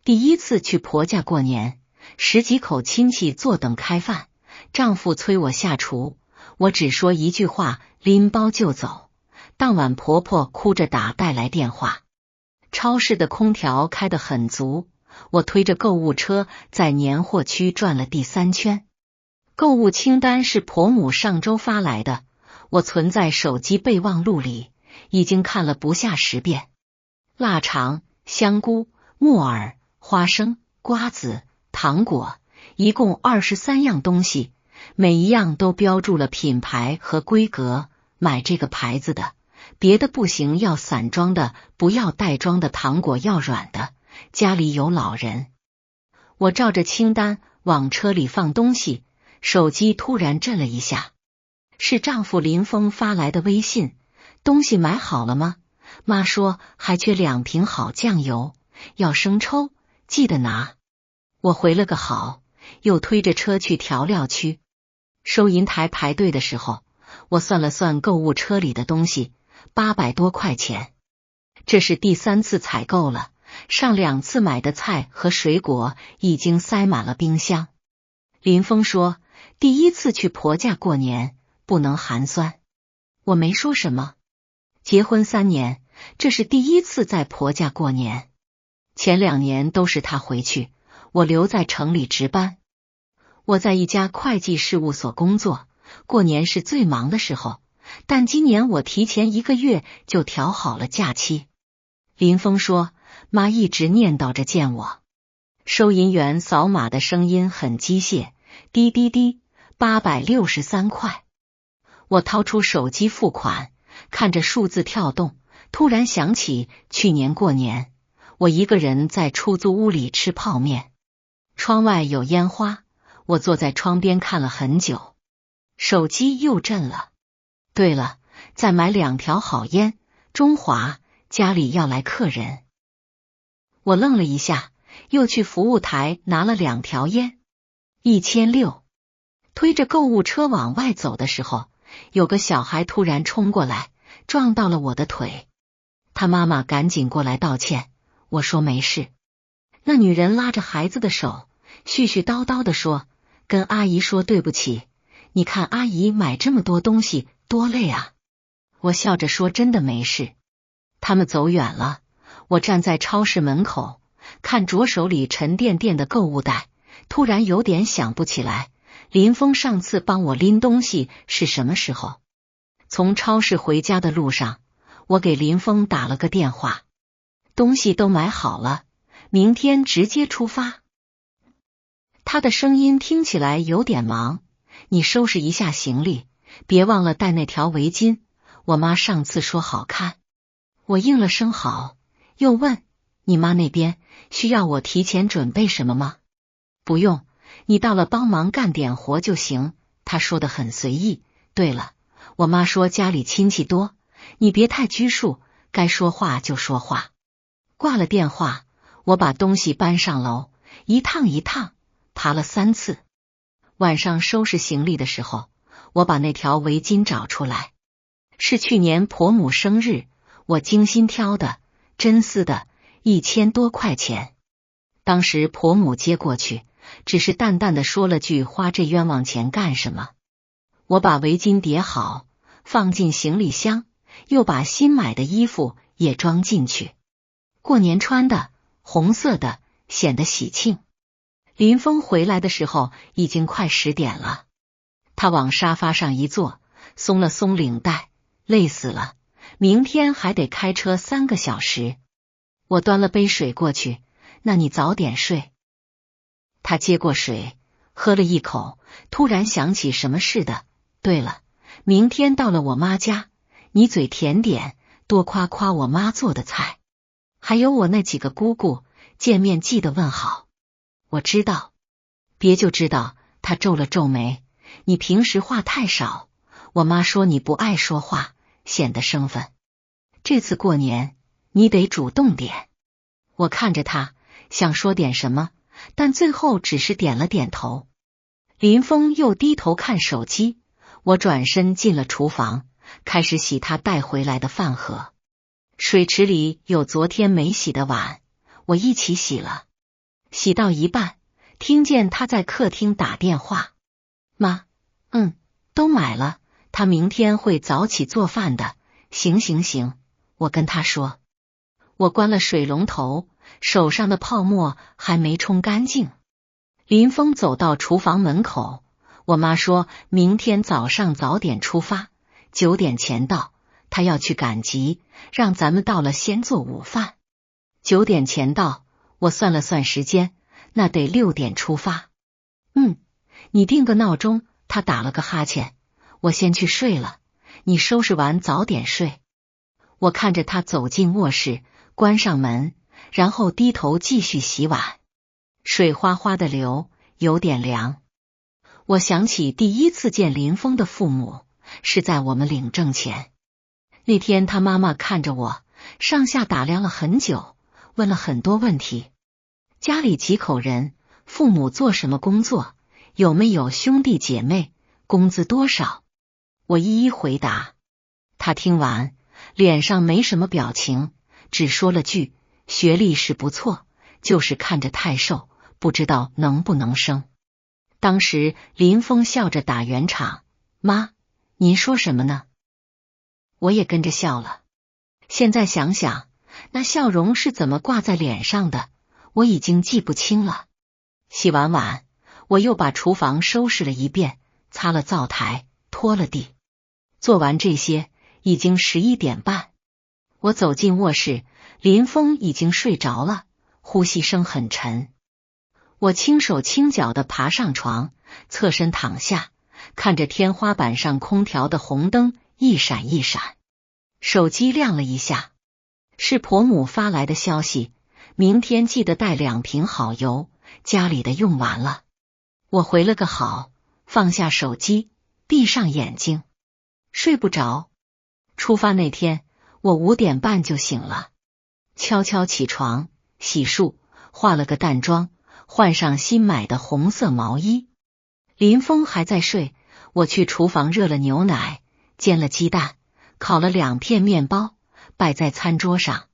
第一次去婆家过年，10几口亲戚坐等开饭，丈夫催我下厨，我只说一句话，拎包就走。当晚婆婆哭着打带来电话，超市的空调开得很足，我推着购物车在年货区转了第3圈。购物清单是婆母上周发来的，我存在手机备忘录里，已经看了不下10遍。腊肠、香菇、木耳、花生、瓜子、糖果，一共23样东西，每一样都标注了品牌和规格，买这个牌子的，别的不行，要散装的，不要袋装的，糖果要软的，家里有老人。我照着清单往车里放东西，手机突然震了一下，是丈夫林峰发来的微信，东西买好了吗？妈说还缺2瓶好酱油，要生抽，记得拿。我回了个好，又推着车去调料区。收银台排队的时候，我算了算购物车里的东西，800多块钱。这是第3次采购了，上2次买的菜和水果已经塞满了冰箱。林峰说，第一次去婆家过年，不能寒酸。我没说什么。结婚3年，这是第一次在婆家过年。前2年都是他回去，我留在城里值班。我在一家会计事务所工作，过年是最忙的时候，但今年我提前1个月就调好了假期。林峰说，妈一直念叨着见我。收银员扫码的声音很机械，滴滴滴，863块。我掏出手机付款，看着数字跳动，突然想起去年过年，我一个人在出租屋里吃泡面，窗外有烟花，我坐在窗边看了很久，手机又震了。对了，再买2条好烟，中华，家里要来客人。我愣了一下，又去服务台拿了2条烟，1600。推着购物车往外走的时候，有个小孩突然冲过来，撞到了我的腿。他妈妈赶紧过来道歉，我说没事。那女人拉着孩子的手，絮絮叨叨地说，跟阿姨说对不起，你看阿姨买这么多东西多累啊。我笑着说真的没事。他们走远了，我站在超市门口，看着手里沉甸甸的购物袋，突然有点想不起来，林峰上次帮我拎东西是什么时候。从超市回家的路上，我给林峰打了个电话，东西都买好了，明天直接出发。他的声音听起来有点忙，你收拾一下行李，别忘了带那条围巾，我妈上次说好看。我应了声好，又问，你妈那边需要我提前准备什么吗？不用，你到了帮忙干点活就行，他说得很随意。对了，我妈说家里亲戚多，你别太拘束，该说话就说话。挂了电话，我把东西搬上楼，一趟一趟爬了3次。晚上收拾行李的时候，我把那条围巾找出来，是去年婆母生日，我精心挑的，真丝的，1000多块钱。当时婆母接过去，只是淡淡的说了句花这冤枉钱干什么。我把围巾叠好，放进行李箱，又把新买的衣服也装进去。过年穿的，红色的，显得喜庆。林峰回来的时候已经快10点了，他往沙发上一坐，松了松领带，累死了，明天还得开车3个小时。我端了杯水过去，那你早点睡。他接过水，喝了一口，突然想起什么似的，对了，明天到了我妈家，你嘴甜点，多夸夸我妈做的菜，还有我那几个姑姑，见面记得问好。我知道。别就知道，他皱了皱眉，你平时话太少，我妈说你不爱说话，显得生分。这次过年，你得主动点。我看着他，想说点什么，但最后只是点了点头。林峰又低头看手机，我转身进了厨房，开始洗他带回来的饭盒。水池里有昨天没洗的碗，我一起洗了。洗到一半，听见他在客厅打电话。妈，都买了，他明天会早起做饭的。行，我跟他说。我关了水龙头，手上的泡沫还没冲干净。林峰走到厨房门口，我妈说明天早上早点出发，9点前到，她要去赶集，让咱们到了先做午饭。9点前到，我算了算时间，那得6点出发。你定个闹钟。他打了个哈欠，我先去睡了，你收拾完早点睡。我看着他走进卧室，关上门，然后低头继续洗碗，水哗哗的流，有点凉。我想起第一次见林峰的父母是在我们领证前，那天他妈妈看着我，上下打量了很久，问了很多问题。家里几口人，父母做什么工作，有没有兄弟姐妹，工资多少，我一一回答。他听完，脸上没什么表情，只说了句学历是不错，就是看着太瘦，不知道能不能生。当时林峰笑着打圆场，妈，您说什么呢？我也跟着笑了。现在想想，那笑容是怎么挂在脸上的，我已经记不清了。洗完碗，我又把厨房收拾了一遍，擦了灶台，拖了地。做完这些，已经11点半。我走进卧室，林峰已经睡着了，呼吸声很沉。我轻手轻脚地爬上床，侧身躺下，看着天花板上空调的红灯一闪一闪。手机亮了一下，是婆母发来的消息，明天记得带2瓶好油，家里的用完了。我回了个好，放下手机，闭上眼睛，睡不着。出发那天，我5点半就醒了，悄悄起床，洗漱，化了个淡妆，换上新买的红色毛衣。林峰还在睡，我去厨房热了牛奶，煎了鸡蛋，烤了2片面包，摆在餐桌上。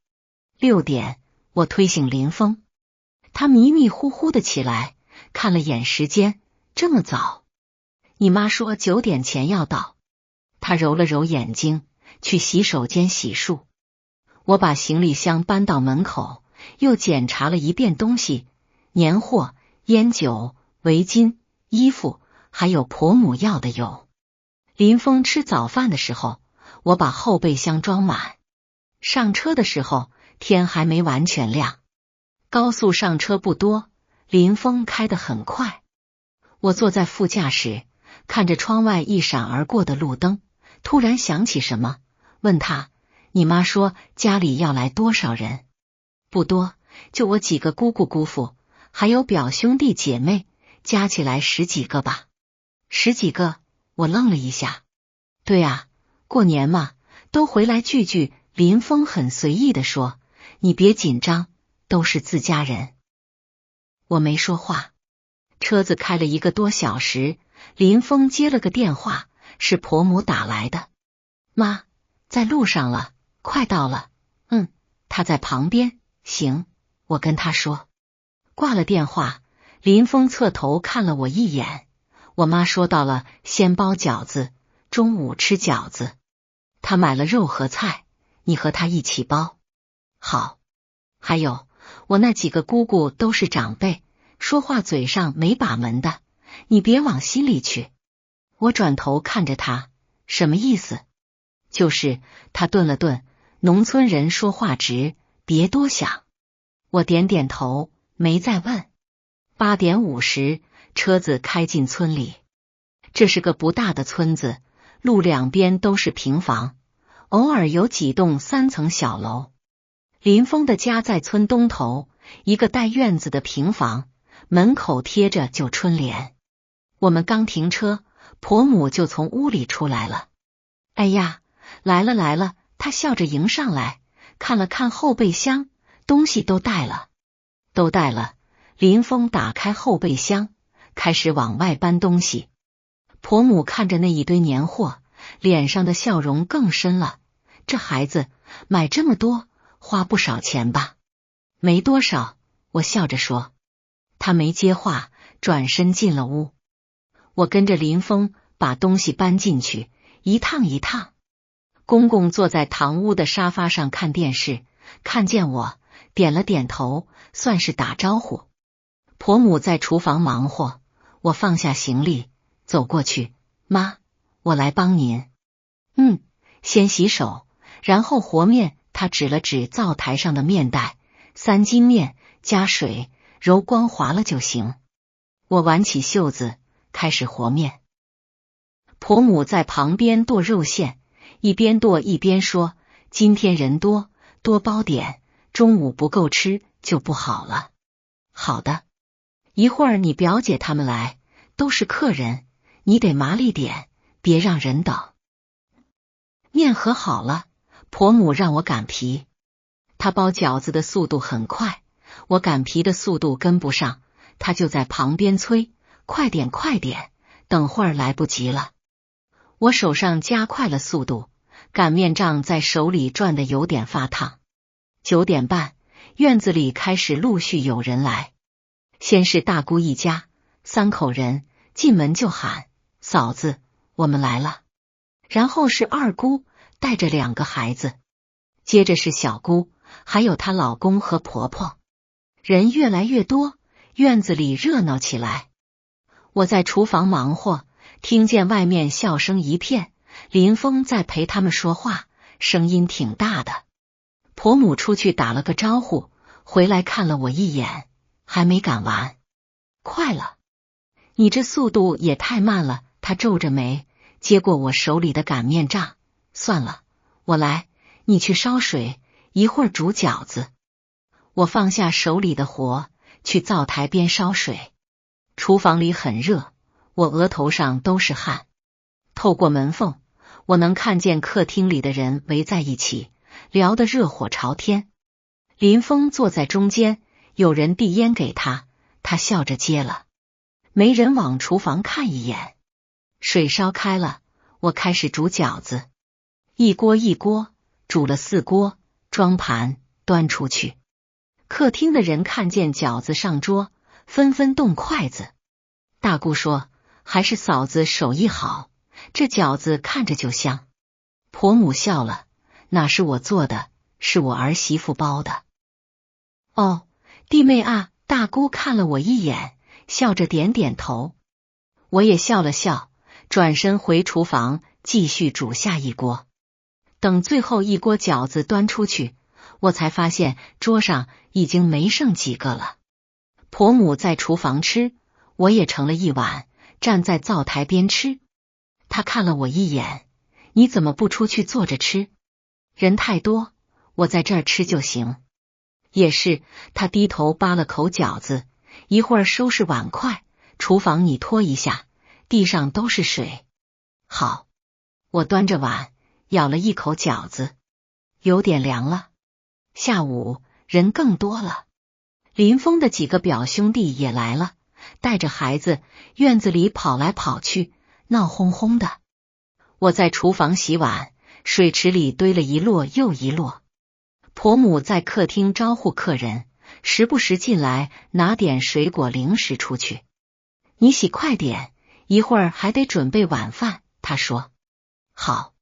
6点，我推醒林峰，他迷迷糊糊的起来，看了眼时间，这么早？你妈说9点前要到。他揉了揉眼睛，去洗手间洗漱。我把行李箱搬到门口，又检查了一遍东西，年货、烟酒、围巾、衣服，还有婆母要的油。林峰吃早饭的时候，我把后备箱装满。上车的时候，天还没完全亮。高速上车不多，林峰开得很快。我坐在副驾驶，看着窗外一闪而过的路灯，突然想起什么，问他，你妈说家里要来多少人？不多，就我几个姑姑姑父，还有表兄弟姐妹，加起来10几个吧。10几个？我愣了一下。对啊，过年嘛，都回来聚聚。林峰很随意地说，你别紧张，都是自家人。我没说话。车子开了1个多小时，林峰接了个电话，是婆母打来的。妈，在路上了，快到了。他在旁边。行，我跟他说。挂了电话，林峰侧头看了我一眼。我妈说到了先包饺子，中午吃饺子。他买了肉和菜，你和他一起包。好。还有，我那几个姑姑都是长辈，说话嘴上没把门的，你别往心里去。我转头看着他，什么意思？就是他顿了顿，农村人说话直，别多想。我点点头，没再问。8点50，车子开进村里。这是个不大的村子，路两边都是平房，偶尔有几栋3层小楼。林峰的家在村东头，一个带院子的平房，门口贴着旧春联。我们刚停车，婆母就从屋里出来了。哎呀，来了，她笑着迎上来，看了看后备箱，东西都带了。都带了。林峰打开后备箱，开始往外搬东西。婆母看着那一堆年货，脸上的笑容更深了。这孩子买这么多，花不少钱吧？没多少，我笑着说。他没接话，转身进了屋。我跟着林峰把东西搬进去，一趟一趟。公公坐在堂屋的沙发上看电视，看见我，点了点头，算是打招呼。婆母在厨房忙活，我放下行李，走过去，妈，我来帮您。先洗手，然后和面。他指了指灶台上的面袋，3斤面，加水，揉光滑了就行。我挽起袖子，开始和面。婆母在旁边剁肉馅，一边剁一边说：“今天人多，多包点，中午不够吃就不好了。”好的，一会儿你表姐他们来，都是客人，你得麻利点，别让人等。面和好了，婆母让我擀皮。她包饺子的速度很快，我擀皮的速度跟不上，她就在旁边催：“快点，快点，等会儿来不及了。”我手上加快了速度，擀面杖在手里转得有点发烫。9点半，院子里开始陆续有人来。先是大姑一家，3口人，进门就喊：“嫂子，我们来了。”然后是二姑带着2个孩子，接着是小姑，还有她老公和婆婆。人越来越多，院子里热闹起来。我在厨房忙活，听见外面笑声一片，林峰在陪他们说话，声音挺大的。婆母出去打了个招呼，回来看了我一眼，还没擀完。快了，你这速度也太慢了。她皱着眉，接过我手里的擀面杖，算了，我来，你去烧水，一会儿煮饺子。我放下手里的活，去灶台边烧水。厨房里很热，我额头上都是汗。透过门缝，我能看见客厅里的人围在一起，聊得热火朝天。林峰坐在中间，有人递烟给他，他笑着接了。没人往厨房看一眼。水烧开了，我开始煮饺子，一锅一锅，煮了4锅，装盘端出去。客厅的人看见饺子上桌，纷纷动筷子。大姑说：“还是嫂子手艺好，这饺子看着就香。”婆母笑了：“哪是我做的，是我儿媳妇包的。”哦，弟妹啊！大姑看了我一眼，笑着点点头。我也笑了笑，转身回厨房继续煮下一锅。等最后一锅饺子端出去，我才发现桌上已经没剩几个了。婆母在厨房吃，我也盛了一碗，站在灶台边吃。她看了我一眼：“你怎么不出去坐着吃？人太多，我在这儿吃就行。”也是，她低头扒了口饺子，一会儿收拾碗筷，厨房你拖一下，地上都是水。好，我端着碗咬了一口饺子，有点凉了。下午人更多了，林峰的几个表兄弟也来了，带着孩子，院子里跑来跑去，闹哄哄的。我在厨房洗碗，水池里堆了一摞又一摞。婆母在客厅招呼客人，时不时进来拿点水果零食出去。你洗快点，一会儿还得准备晚饭。她说：“好。”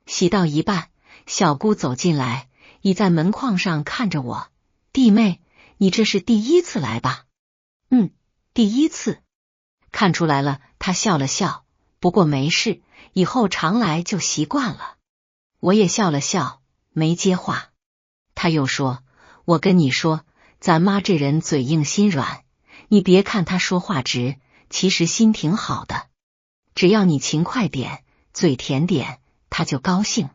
洗到一半，小姑走进来，倚在门框上看着我：“弟妹，你这是第1次来吧？”“第1次。”看出来了，她笑了笑，不过没事，以后常来就习惯了。我也笑了笑，没接话。他又说：“我跟你说，咱妈这人嘴硬心软，你别看她说话直，其实心挺好的。只要你勤快点，嘴甜点，她就高兴。”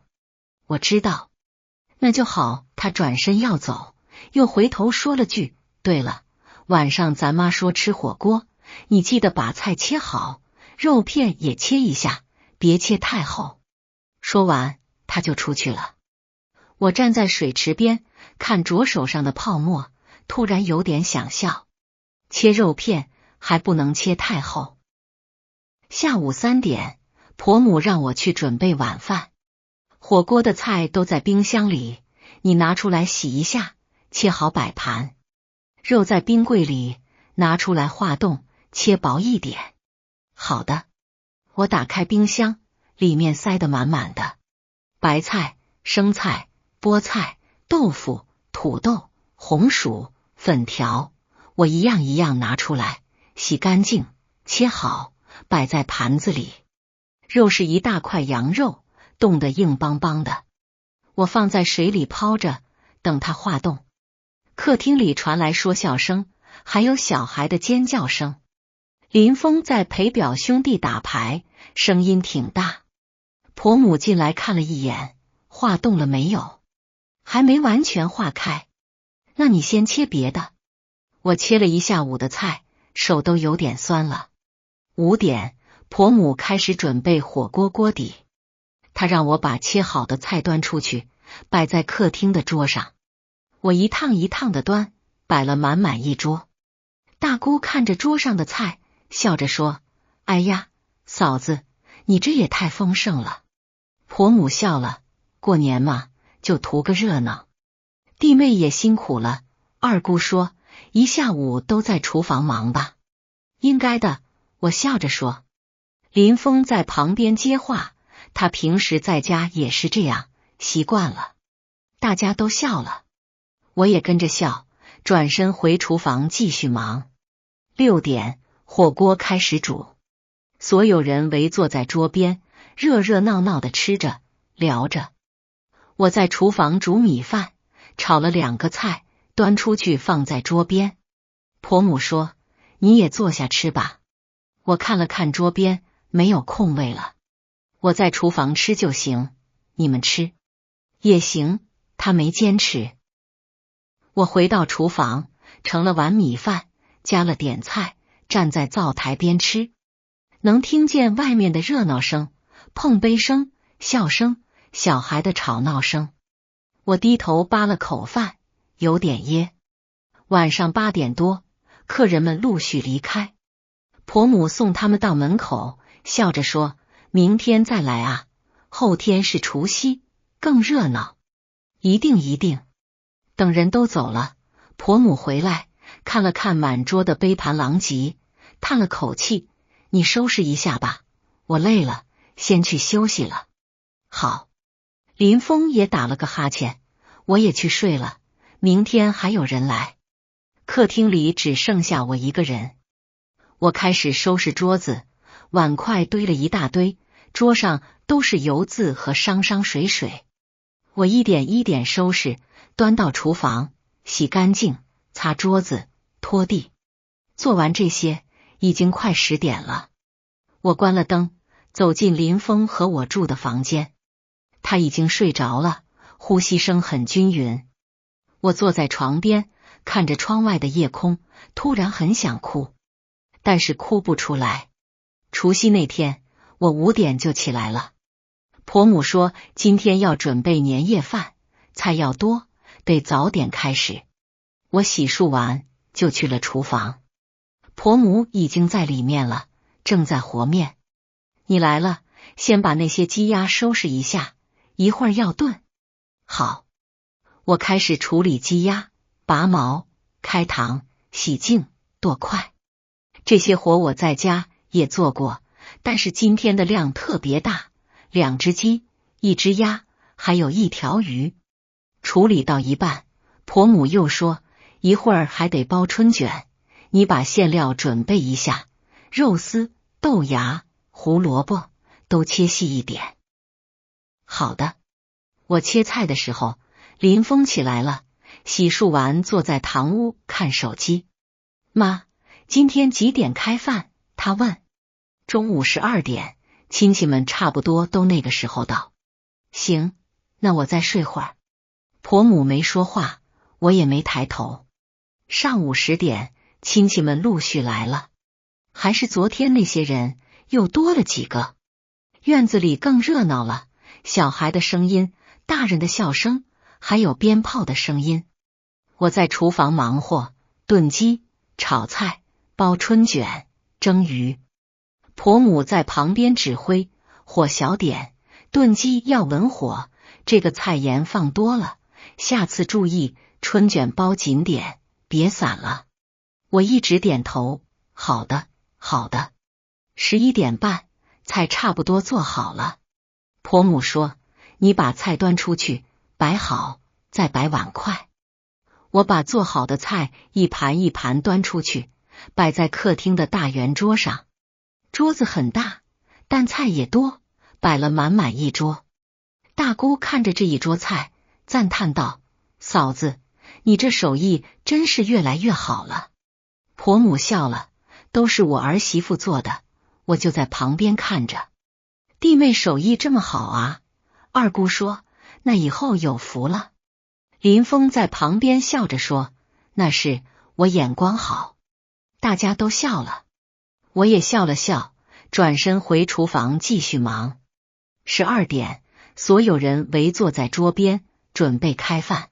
我知道。那就好。他转身要走，又回头说了句：“对了，晚上咱妈说吃火锅，你记得把菜切好，肉片也切一下，别切太厚。”说完，他就出去了。我站在水池边，看着手上的泡沫，突然有点想笑。切肉片还不能切太厚。下午3点，婆母让我去准备晚饭。火锅的菜都在冰箱里，你拿出来洗一下，切好摆盘。肉在冰柜里，拿出来化冻，切薄一点。好的。我打开冰箱，里面塞得满满的，白菜、生菜、菠菜、豆腐、土豆、红薯、粉条，我一样一样拿出来，洗干净，切好，摆在盘子里。肉是一大块羊肉，冻得硬邦邦的，我放在水里泡着，等它化冻。客厅里传来说笑声，还有小孩的尖叫声。林峰在陪表兄弟打牌，声音挺大。婆母进来看了一眼，化冻了没有？还没完全化开。那你先切别的。我切了一下午的菜，手都有点酸了。5点，婆母开始准备火锅锅底。她让我把切好的菜端出去，摆在客厅的桌上。我一趟一趟的端，摆了满满一桌。大姑看着桌上的菜，笑着说：“哎呀，嫂子，你这也太丰盛了。”婆母笑了：“过年嘛，就图个热闹。弟妹也辛苦了。”二姑说：“一下午都在厨房忙吧？”应该的，我笑着说。林峰在旁边接话：“他平时在家也是这样，习惯了。”大家都笑了，我也跟着笑，转身回厨房继续忙。6点，火锅开始煮，所有人围坐在桌边，热热闹闹的吃着，聊着。我在厨房煮米饭，炒了2个菜，端出去放在桌边。婆母说：“你也坐下吃吧。”我看了看桌边，没有空位了。我在厨房吃就行，你们吃也行。他没坚持。我回到厨房，盛了碗米饭，加了点菜，站在灶台边吃，能听见外面的热闹声、碰杯声、笑声、小孩的吵闹声。我低头扒了口饭，有点噎。晚上8点多，客人们陆续离开，婆母送他们到门口，笑着说：“明天再来啊，后天是除夕，更热闹。”一定一定。等人都走了，婆母回来看了看满桌的杯盘狼藉，叹了口气：“你收拾一下吧，我累了，先去休息了。”好。林峰也打了个哈欠，我也去睡了，明天还有人来。客厅里只剩下我一个人。我开始收拾桌子，碗筷堆了一大堆，桌上都是油渍和汤汤水水。我一点一点收拾，端到厨房，洗干净，擦桌子，拖地。做完这些，已经快10点了。我关了灯，走进林峰和我住的房间。他已经睡着了，呼吸声很均匀。我坐在床边，看着窗外的夜空，突然很想哭，但是哭不出来。除夕那天，我5点就起来了。婆母说今天要准备年夜饭，菜要多，得早点开始。我洗漱完就去了厨房，婆母已经在里面了，正在和面。你来了，先把那些鸡鸭收拾一下，一会儿要炖。好。我开始处理鸡鸭，拔毛、开膛、洗净、剁块。这些活我在家也做过，但是今天的量特别大，2只鸡、1只鸭，还有1条鱼。处理到一半，婆母又说一会儿还得包春卷，你把馅料准备一下，肉丝、豆芽、胡萝卜都切细一点。好的。我切菜的时候，林峰起来了，洗漱完坐在堂屋看手机。妈，今天几点开饭？他问。中午12点，亲戚们差不多都那个时候到。行，那我再睡会儿。婆母没说话，我也没抬头。上午10点，亲戚们陆续来了，还是昨天那些人，又多了几个。院子里更热闹了，小孩的声音，大人的笑声，还有鞭炮的声音。我在厨房忙活，炖鸡、炒菜、包春卷、蒸鱼。婆母在旁边指挥，火小点，炖鸡要文火，这个菜盐放多了，下次注意，春卷包紧点，别散了。我一直点头，好的，好的。11点半，菜差不多做好了。婆母说，你把菜端出去，摆好，再摆碗筷。我把做好的菜一盘一盘端出去，摆在客厅的大圆桌上。桌子很大，但菜也多，摆了满满一桌。大姑看着这一桌菜，赞叹道，嫂子，你这手艺真是越来越好了。婆母笑了，都是我儿媳妇做的，我就在旁边看着。弟妹手艺这么好啊？二姑说，那以后有福了。林峰在旁边笑着说，那是我眼光好。大家都笑了，我也笑了笑，转身回厨房继续忙。12点，所有人围坐在桌边，准备开饭。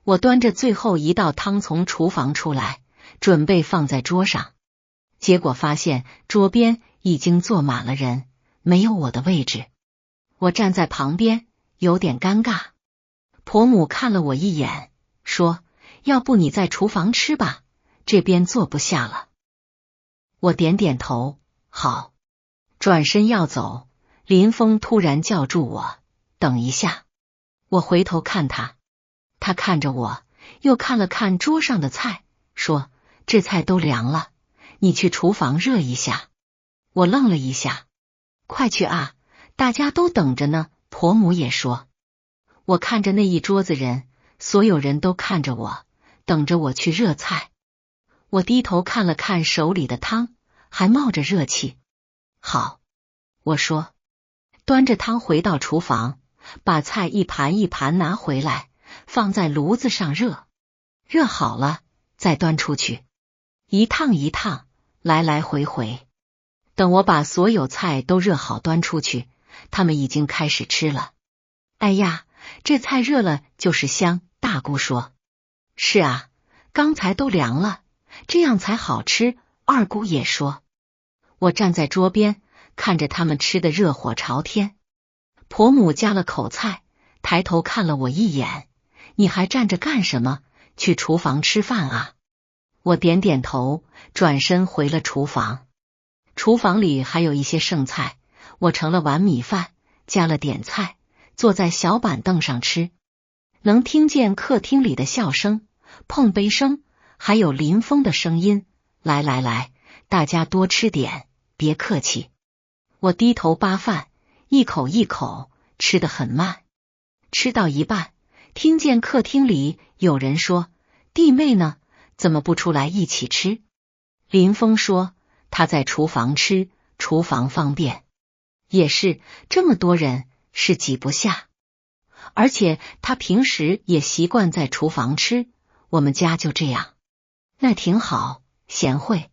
我端着最后一道汤从厨房出来，准备放在桌上，结果发现桌边已经坐满了人，没有我的位置。我站在旁边，有点尴尬。婆母看了我一眼，说，要不你在厨房吃吧，这边坐不下了。我点点头，好。转身要走，林峰突然叫住我，等一下。我回头看他，他看着我，又看了看桌上的菜，说，这菜都凉了，你去厨房热一下。我愣了一下，快去啊，大家都等着呢。婆母也说。我看着那一桌子人，所有人都看着我，等着我去热菜。我低头看了看手里的汤，还冒着热气。好，我说，端着汤回到厨房，把菜一盘一盘拿回来，放在炉子上热。热好了，再端出去，一趟一趟，来来回回。等我把所有菜都热好端出去，他们已经开始吃了。哎呀，这菜热了就是香，大姑说。是啊，刚才都凉了，这样才好吃，二姑也说。我站在桌边，看着他们吃得热火朝天。婆母夹了口菜，抬头看了我一眼，你还站着干什么？去厨房吃饭啊。我点点头，转身回了厨房。厨房里还有一些剩菜，我盛了碗米饭，加了点菜，坐在小板凳上吃。能听见客厅里的笑声、碰杯声，还有林峰的声音，来来来，大家多吃点，别客气。我低头扒饭，一口一口吃得很慢。吃到一半，听见客厅里有人说，弟妹呢？怎么不出来一起吃？林峰说，他在厨房吃，厨房方便。也是，这么多人是挤不下。而且他平时也习惯在厨房吃，我们家就这样。那挺好，贤惠。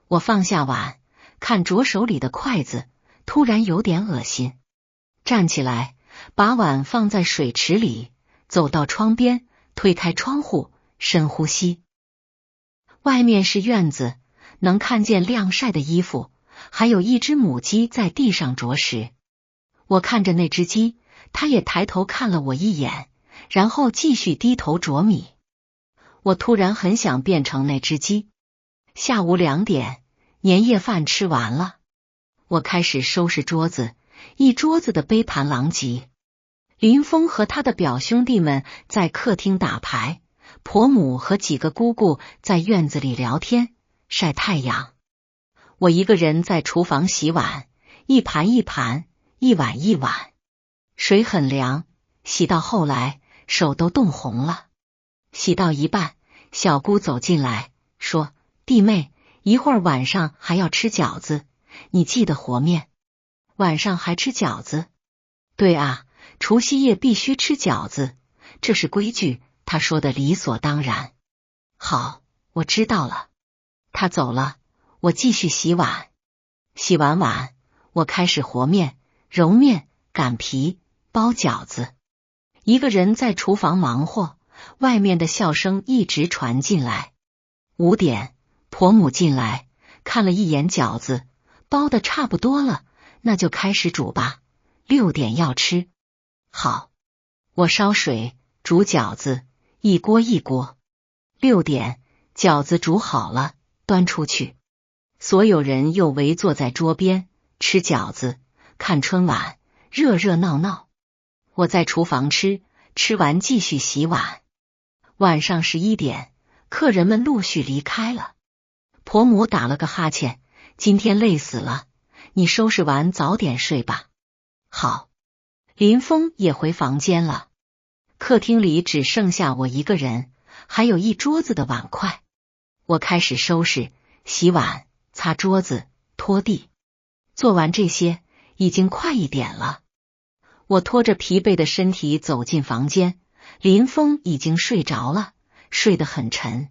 我放下碗，看着手里的筷子，突然有点恶心。站起来，把碗放在水池里，走到窗边，推开窗户，深呼吸。外面是院子，能看见晾晒的衣服，还有一只母鸡在地上啄食。我看着那只鸡，它也抬头看了我一眼，然后继续低头啄米。我突然很想变成那只鸡。下午2点，年夜饭吃完了，我开始收拾桌子，一桌子的杯盘狼藉。林峰和他的表兄弟们在客厅打牌，婆母和几个姑姑在院子里聊天晒太阳。我一个人在厨房洗碗，一盘一盘，一碗一碗。水很凉，洗到后来手都冻红了。洗到一半，小姑走进来说，弟妹，一会儿晚上还要吃饺子，你记得和面。晚上还吃饺子？对啊，除夕夜必须吃饺子，这是规矩，他说的理所当然。好，我知道了。他走了，我继续洗碗。洗完碗，我开始和面、揉面、擀皮、包饺子。一个人在厨房忙活，外面的笑声一直传进来。5点，婆母进来，看了一眼饺子，包的差不多了，那就开始煮吧。6点要吃。好，我烧水煮饺子，一锅一锅。6点，饺子煮好了，端出去。所有人又围坐在桌边，吃饺子，看春晚，热热闹闹。我在厨房吃，吃完继续洗碗。晚上11点，客人们陆续离开了。婆母打了个哈欠，今天累死了，你收拾完早点睡吧。好。林峰也回房间了。客厅里只剩下我一个人，还有一桌子的碗筷。我开始收拾、洗碗、擦桌子、拖地。做完这些，已经快1点了。我拖着疲惫的身体走进房间，林峰已经睡着了，睡得很沉。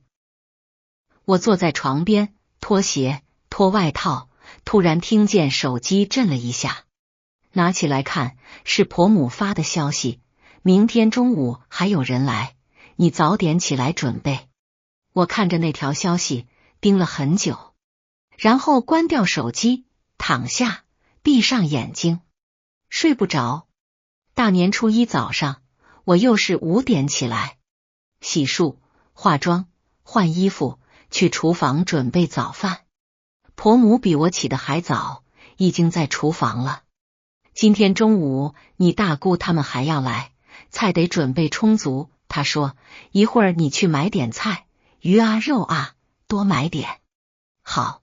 我坐在床边，脱鞋、脱外套，突然听见手机震了一下。拿起来看，是婆母发的消息，明天中午还有人来，你早点起来准备。我看着那条消息，盯了很久，然后关掉手机，躺下，闭上眼睛，睡不着。大年初一早上，我又是5点起来，洗漱、化妆、换衣服，去厨房准备早饭。婆母比我起得还早，已经在厨房了。今天中午你大姑他们还要来，菜得准备充足。她说一会儿你去买点菜，鱼啊肉啊，多买点。好。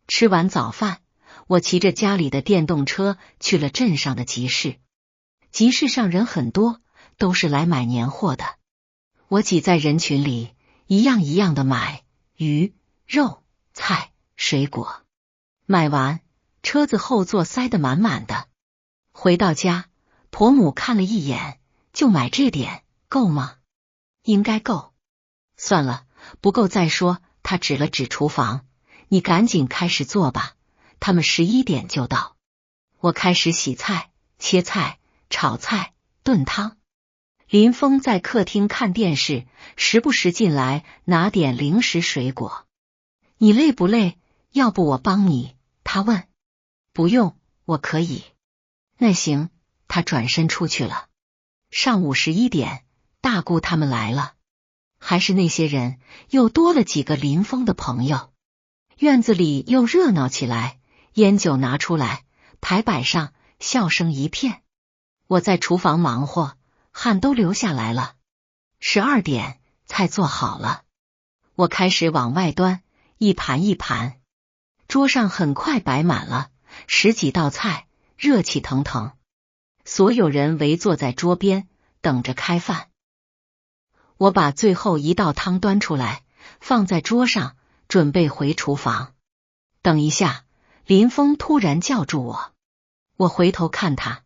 吃完早饭，我骑着家里的电动车去了镇上的集市。集市上人很多，都是来买年货的。我挤在人群里，一样一样的买鱼、肉、菜、水果。买完，车子后座塞得满满的。回到家，婆母看了一眼，就买这点，够吗？应该够。算了，不够再说。她指了指厨房，你赶紧开始做吧，他们11点就到。我开始洗菜、切菜、炒菜、炖汤。林峰在客厅看电视，时不时进来拿点零食水果。你累不累？要不我帮你？他问。不用，我可以。那行，他转身出去了。上午11点，大姑他们来了，还是那些人，又多了几个林峰的朋友。院子里又热闹起来，烟酒拿出来，台摆上，笑声一片。我在厨房忙活，汗都流下来了。12点，菜做好了，我开始往外端，一盘一盘。桌上很快摆满了10几道菜，热气腾腾。所有人围坐在桌边，等着开饭。我把最后一道汤端出来，放在桌上，准备回厨房。等一下，林峰突然叫住我。我回头看他，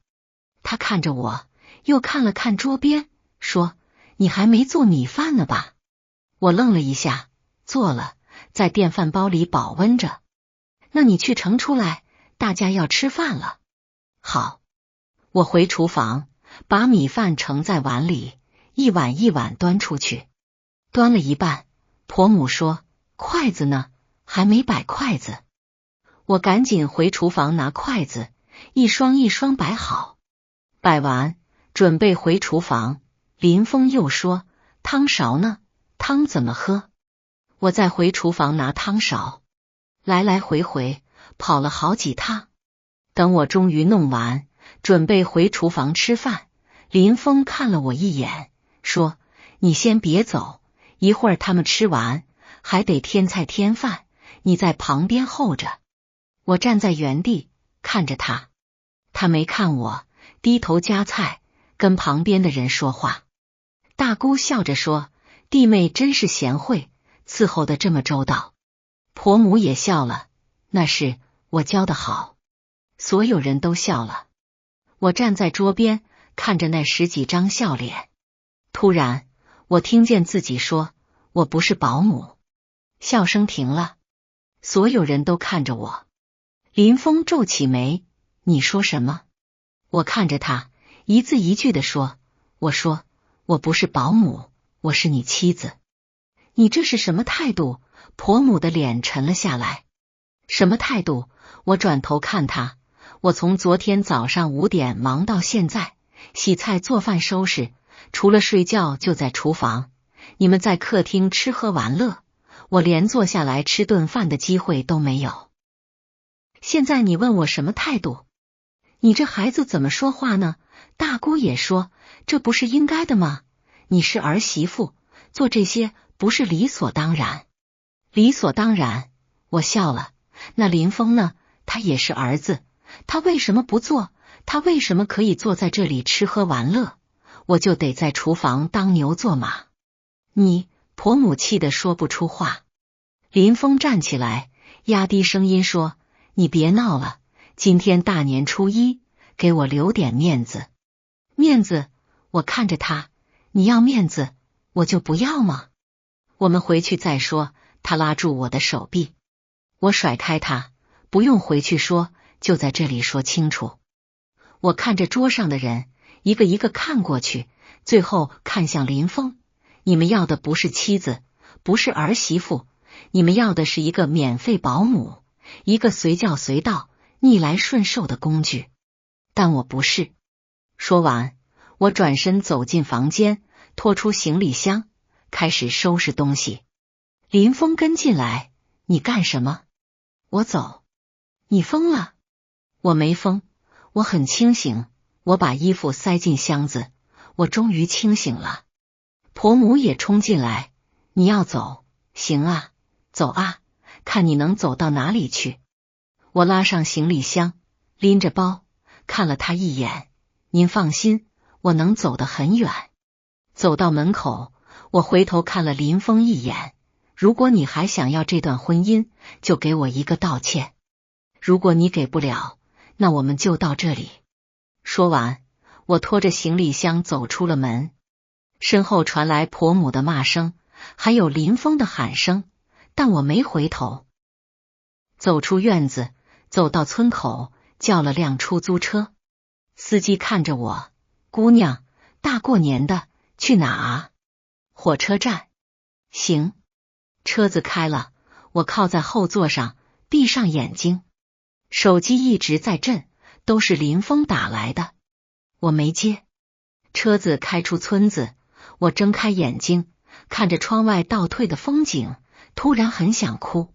他看着我，又看了看桌边，说：“你还没做米饭呢吧？”我愣了一下，做了，在电饭煲里保温着。那你去盛出来，大家要吃饭了。好，我回厨房，把米饭盛在碗里，一碗一碗端出去。端了一半，婆母说：“筷子呢？还没摆筷子。”我赶紧回厨房拿筷子，一双一双摆好。摆完，准备回厨房。林峰又说：“汤勺呢？汤怎么喝？”我再回厨房拿汤勺，来来回回跑了好几趟。等我终于弄完，准备回厨房吃饭，林峰看了我一眼，说：“你先别走，一会儿他们吃完，还得添菜添饭，你在旁边候着。”我站在原地看着他，他没看我，低头夹菜，跟旁边的人说话。大姑笑着说：“弟妹真是贤惠，伺候的这么周到。”婆母也笑了，那是我教的好。所有人都笑了。我站在桌边，看着那10几张笑脸。突然，我听见自己说：“我不是保姆。”笑声停了，所有人都看着我。林峰皱起眉：“你说什么？”我看着他，一字一句地说：“我说，我不是保姆，我是你妻子。”你这是什么态度？婆母的脸沉了下来。什么态度？我转头看他，我从昨天早上5点忙到现在，洗菜做饭收拾，除了睡觉就在厨房。你们在客厅吃喝玩乐，我连坐下来吃顿饭的机会都没有。现在你问我什么态度？你这孩子怎么说话呢？大姑也说，这不是应该的吗？你是儿媳妇，做这些不是理所当然。理所当然，我笑了。那林峰呢？他也是儿子，他为什么不做？他为什么可以坐在这里吃喝玩乐？我就得在厨房当牛做马。你婆母气得说不出话。林峰站起来，压低声音说：“你别闹了，今天大年初一，给我留点面子。”面子？我看着他，你要面子，我就不要吗？我们回去再说。他拉住我的手臂，我甩开他，不用回去说，就在这里说清楚。我看着桌上的人，一个一个看过去，最后看向林峰。你们要的不是妻子，不是儿媳妇，你们要的是一个免费保姆，一个随叫随到、逆来顺受的工具。但我不是。说完，我转身走进房间，拖出行李箱，开始收拾东西。林峰跟进来，你干什么？我走。你疯了？我没疯，我很清醒。我把衣服塞进箱子，我终于清醒了。婆母也冲进来，你要走？行啊，走啊，看你能走到哪里去。我拉上行李箱，拎着包，看了他一眼。您放心，我能走得很远。走到门口，我回头看了林峰一眼。如果你还想要这段婚姻，就给我一个道歉。如果你给不了，那我们就到这里。说完，我拖着行李箱走出了门。身后传来婆母的骂声，还有林峰的喊声，但我没回头。走出院子，走到村口，叫了辆出租车。司机看着我，姑娘，大过年的，去哪啊？火车站。行。车子开了，我靠在后座上，闭上眼睛。手机一直在震，都是林峰打来的，我没接。车子开出村子，我睁开眼睛，看着窗外倒退的风景，突然很想哭，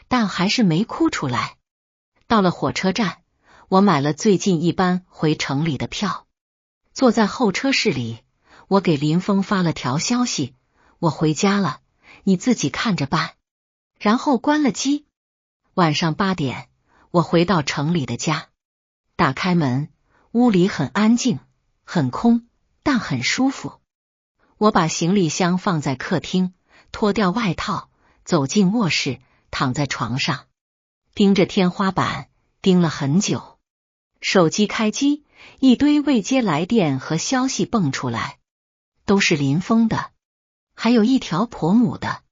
但还是没哭出来。到了火车站，我买了最近一班回城里的票。坐在候车室里，我给林峰发了条消息：我回家了，你自己看着办。然后关了机。晚上8点，我回到城里的家，打开门，屋里很安静，很空，但很舒服。我把行李箱放在客厅，脱掉外套，走进卧室，躺在床上，盯着天花板，盯了很久。手机开机，一堆未接来电和消息蹦出来，都是林峰的，还有一条婆母的。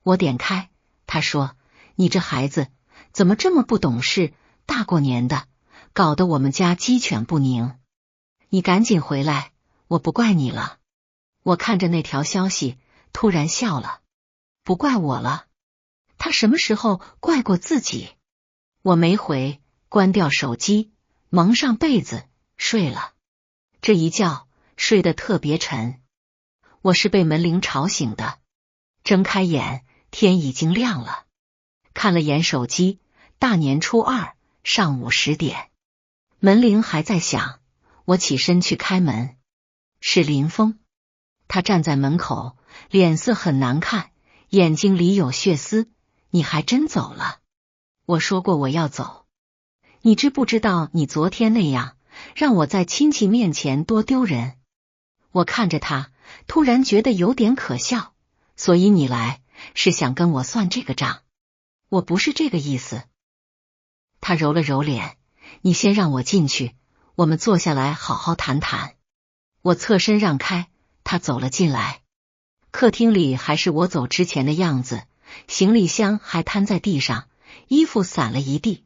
我点开，他说：“你这孩子怎么这么不懂事？大过年的，搞得我们家鸡犬不宁。你赶紧回来，我不怪你了。”我看着那条消息，突然笑了。不怪我了？他什么时候怪过自己？我没回，关掉手机，蒙上被子睡了。这一觉睡得特别沉。我是被门铃吵醒的，睁开眼，天已经亮了。看了眼手机，大年初二上午10点，门铃还在响。我起身去开门，是林峰。他站在门口，脸色很难看，眼睛里有血丝。你还真走了？我说过我要走。你知不知道你昨天那样，让我在亲戚面前多丢人？我看着他，突然觉得有点可笑。所以你来，是想跟我算这个账？我不是这个意思。他揉了揉脸，你先让我进去，我们坐下来好好谈谈。我侧身让开，他走了进来。客厅里还是我走之前的样子，行李箱还摊在地上，衣服散了一地。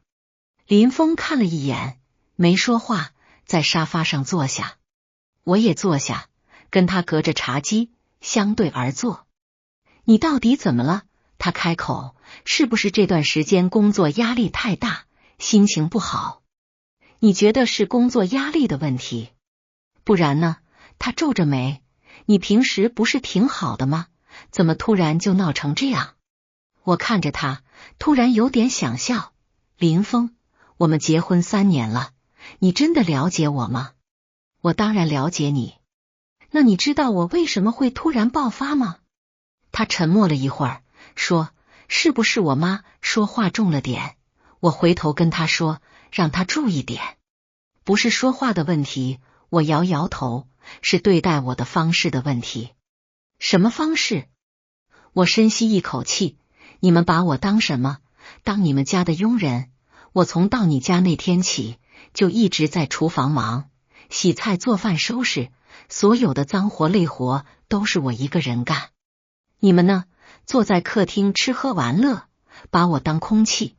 林峰看了一眼，没说话，在沙发上坐下。我也坐下，跟他隔着茶几相对而坐。你到底怎么了？他开口，是不是这段时间工作压力太大，心情不好？你觉得是工作压力的问题？不然呢？他皱着眉，你平时不是挺好的吗？怎么突然就闹成这样？我看着他，突然有点想笑。林峰，我们结婚3年了，你真的了解我吗？我当然了解你。那你知道我为什么会突然爆发吗？他沉默了一会儿，说，是不是我妈说话重了点？我回头跟他说，让他注意点。不是说话的问题，我摇摇头，是对待我的方式的问题。什么方式？我深吸一口气，你们把我当什么？当你们家的佣人？我从到你家那天起，就一直在厨房忙，洗菜、做饭、收拾，所有的脏活累活都是我一个人干。你们呢？坐在客厅吃喝玩乐，把我当空气。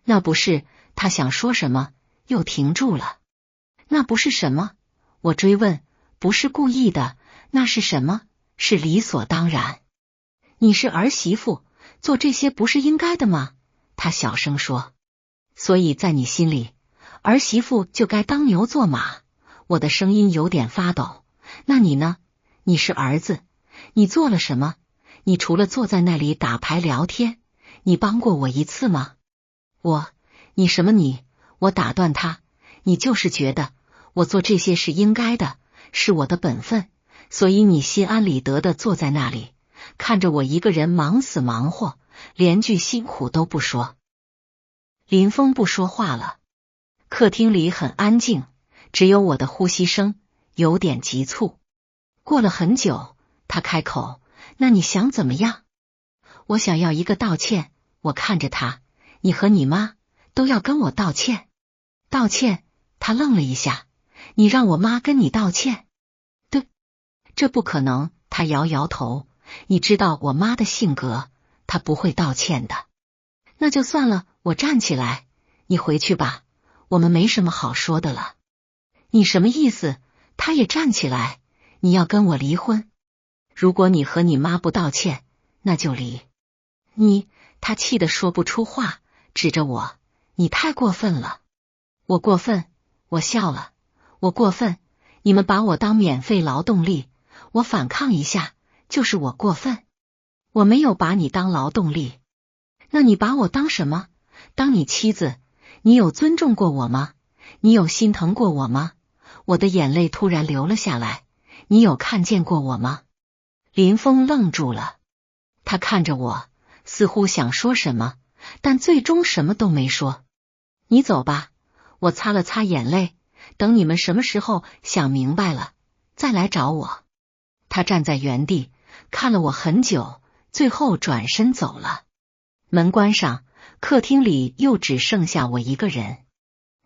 那不是，他想说什么，又停住了。那不是什么？我追问。不是故意的，那是什么？是理所当然。你是儿媳妇，做这些不是应该的吗？他小声说。所以在你心里，儿媳妇就该当牛做马。我的声音有点发抖。那你呢？你是儿子，你做了什么？你除了坐在那里打牌聊天，你帮过我一次吗？你什么你？我打断他，你就是觉得我做这些是应该的，是我的本分，所以你心安理得的坐在那里，看着我一个人忙死忙活，连句辛苦都不说。林峰不说话了，客厅里很安静，只有我的呼吸声，有点急促。过了很久，他开口，那你想怎么样？我想要一个道歉。我看着他，你和你妈都要跟我道歉。道歉？他愣了一下，你让我妈跟你道歉？对，这不可能。他摇摇头，你知道我妈的性格，她不会道歉的。那就算了。我站起来，你回去吧，我们没什么好说的了。你什么意思？他也站起来，你要跟我离婚？如果你和你妈不道歉，那就离。他气得说不出话，指着我，你太过分了。我过分？我笑了，我过分？你们把我当免费劳动力，我反抗一下，就是我过分。我没有把你当劳动力。那你把我当什么？当你妻子？你有尊重过我吗？你有心疼过我吗？我的眼泪突然流了下来。你有看见过我吗？林峰愣住了，他看着我，似乎想说什么，但最终什么都没说。你走吧。我擦了擦眼泪，等你们什么时候想明白了，再来找我。他站在原地，看了我很久，最后转身走了。门关上，客厅里又只剩下我一个人。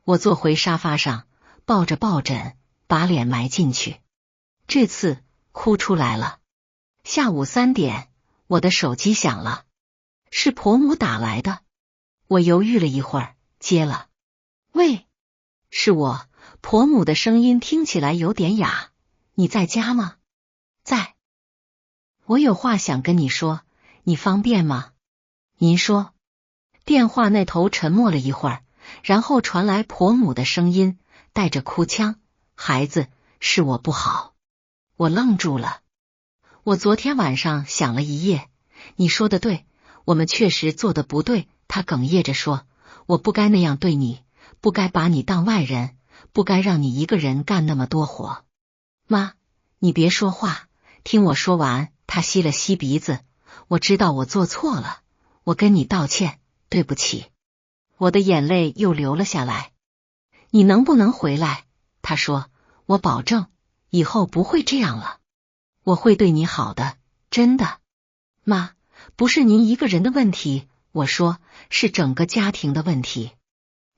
我坐回沙发上，抱着抱枕，把脸埋进去。这次哭出来了。下午3点，我的手机响了，是婆母打来的。我犹豫了一会儿，接了。喂，是我。婆母的声音听起来有点哑。你在家吗？在。我有话想跟你说，你方便吗？您说。电话那头沉默了一会儿，然后传来婆母的声音，带着哭腔，孩子，是我不好。我愣住了。我昨天晚上想了一夜，你说的对，我们确实做的不对。他哽咽着说，我不该那样对你，不该把你当外人，不该让你一个人干那么多活。妈，你别说话，听我说完。他吸了吸鼻子，我知道我做错了，我跟你道歉，对不起。我的眼泪又流了下来。你能不能回来？他说，我保证以后不会这样了，我会对你好的，真的。妈，不是您一个人的问题，我说，是整个家庭的问题。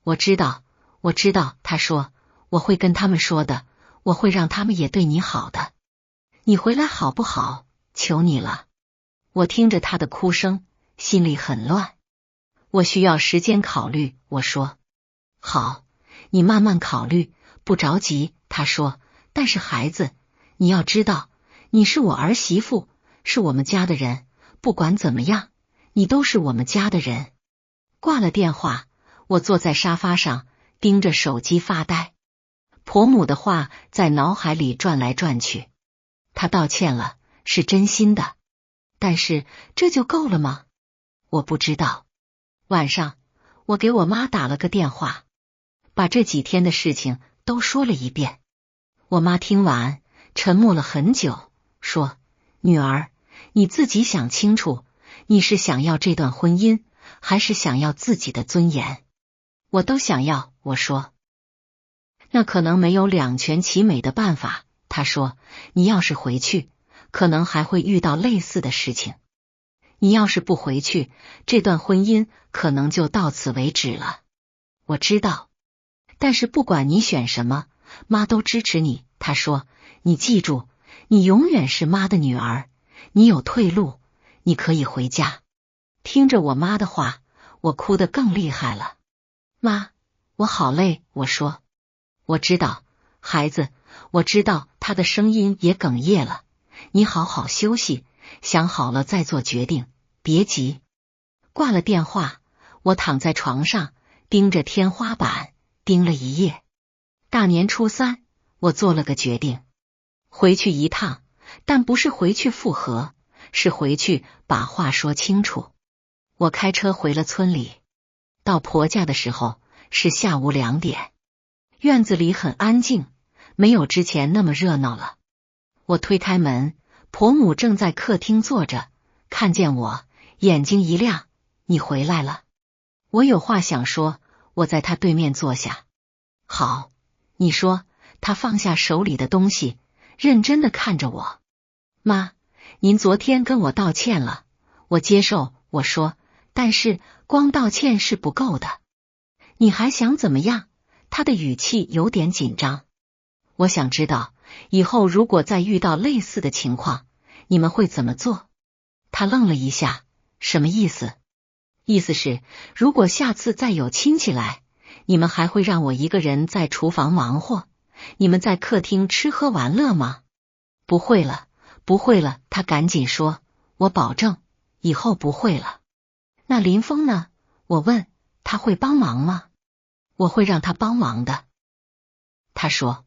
我知道，我知道。他说，我会跟他们说的，我会让他们也对你好的。你回来好不好？求你了。我听着他的哭声，心里很乱。我需要时间考虑，我说。好，你慢慢考虑，不着急。他说，但是孩子，你要知道，你是我儿媳妇，是我们家的人，不管怎么样，你都是我们家的人。挂了电话，我坐在沙发上，盯着手机发呆。婆母的话在脑海里转来转去。她道歉了，是真心的，但是这就够了吗？我不知道。晚上，我给我妈打了个电话，把这几天的事情都说了一遍。我妈听完，沉默了很久，说：“女儿，你自己想清楚，你是想要这段婚姻，还是想要自己的尊严？”我都想要，我说。那可能没有两全其美的办法，她说，你要是回去，可能还会遇到类似的事情。你要是不回去，这段婚姻可能就到此为止了。我知道，但是不管你选什么，妈都支持你。她说，你记住，你永远是妈的女儿，你有退路，你可以回家。听着我妈的话，我哭得更厉害了。妈，我好累，我说。我知道，孩子，我知道。她的声音也哽咽了。你好好休息，想好了再做决定，别急。挂了电话，我躺在床上，盯着天花板，盯了一夜。大年初三，我做了个决定，回去一趟，但不是回去复合，是回去把话说清楚。我开车回了村里，到婆家的时候是下午2点，院子里很安静，没有之前那么热闹了。我推开门，婆母正在客厅坐着，看见我，眼睛一亮：“你回来了。”我有话想说，我在她对面坐下。好，你说。她放下手里的东西，认真的看着我。妈，您昨天跟我道歉了，我接受，我说，但是光道歉是不够的。你还想怎么样？她的语气有点紧张。我想知道，以后如果再遇到类似的情况，你们会怎么做？她愣了一下，什么意思？意思是，如果下次再有亲戚来，你们还会让我一个人在厨房忙活？你们在客厅吃喝玩乐吗？不会了，不会了，她赶紧说，我保证，以后不会了。那林峰呢？我问，他会帮忙吗？我会让他帮忙的。他说，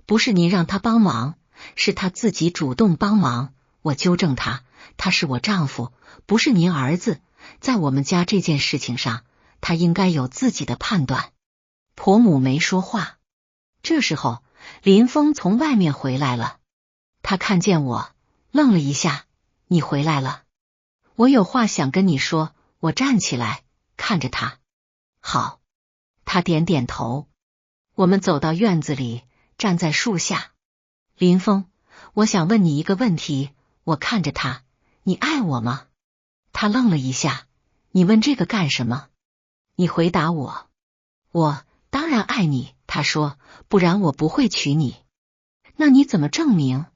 不是您让他帮忙，是他自己主动帮忙。我纠正他，他是我丈夫，不是您儿子，在我们家这件事情上，他应该有自己的判断。婆母没说话。这时候，林峰从外面回来了，他看见我，愣了一下，你回来了，我有话想跟你说。我站起来，看着他。好。他点点头。我们走到院子里，站在树下。林峰，我想问你一个问题。我看着他，你爱我吗？他愣了一下，你问这个干什么？你回答我。我当然爱你，他说，不然我不会娶你。那你怎么证明？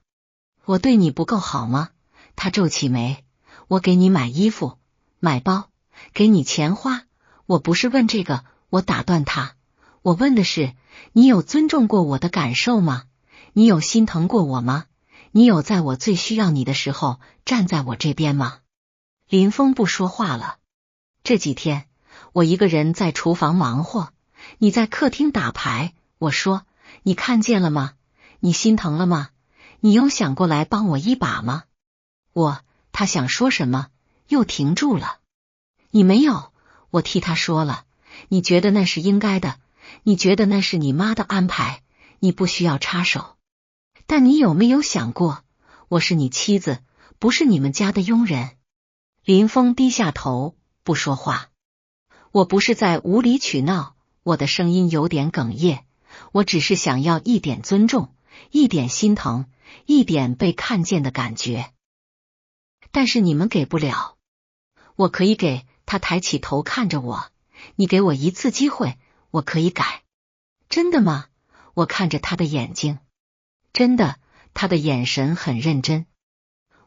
我对你不够好吗？他皱起眉。我给你买衣服，买包，给你钱花，我不是问这个。我打断他，我问的是，你有尊重过我的感受吗？你有心疼过我吗？你有在我最需要你的时候站在我这边吗？林峰不说话了。这几天我一个人在厨房忙活，你在客厅打牌。我说，你看见了吗？你心疼了吗？你有想过来帮我一把吗？他想说什么，又停住了。你没有，我替他说了。你觉得那是应该的，你觉得那是你妈的安排，你不需要插手。但你有没有想过，我是你妻子，不是你们家的佣人？林峰低下头，不说话。我不是在无理取闹，我的声音有点哽咽，我只是想要一点尊重，一点心疼，一点被看见的感觉。但是你们给不了。我可以给。他抬起头看着我，你给我一次机会，我可以改。真的吗？我看着他的眼睛。真的。他的眼神很认真。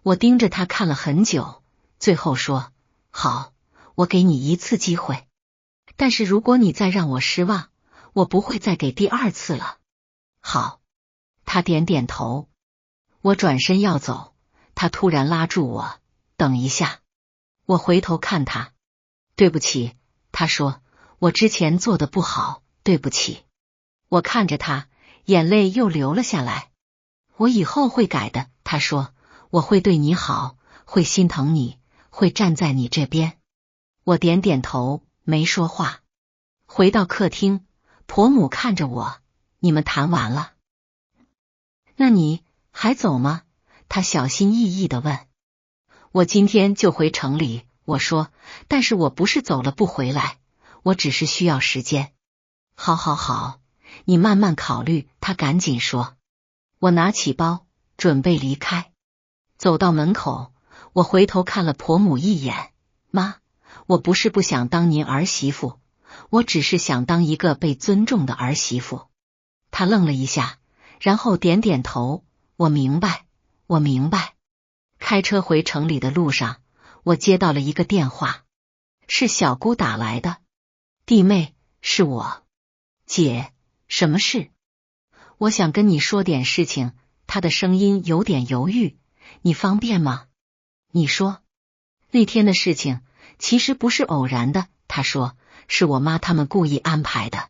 我盯着他看了很久，最后说，好，我给你一次机会，但是如果你再让我失望，我不会再给第二次了。好。他点点头。我转身要走，他突然拉住我，等一下。我回头看他。对不起，他说，我之前做的不好，对不起。我看着他，眼泪又流了下来。我以后会改的，他说，我会对你好，会心疼你，会站在你这边。我点点头，没说话。回到客厅，婆母看着我，你们谈完了？那你还走吗？她小心翼翼地问。我今天就回城里，我说，但是我不是走了不回来，我只是需要时间。好，你慢慢考虑，她赶紧说。我拿起包，准备离开。走到门口，我回头看了婆母一眼，妈，我不是不想当您儿媳妇，我只是想当一个被尊重的儿媳妇。她愣了一下，然后点点头，我明白。开车回城里的路上，我接到了一个电话，是小姑打来的。弟妹，是我。姐，什么事？我想跟你说点事情。她的声音有点犹豫，你方便吗？你说。那天的事情其实不是偶然的，她说，是我妈他们故意安排的。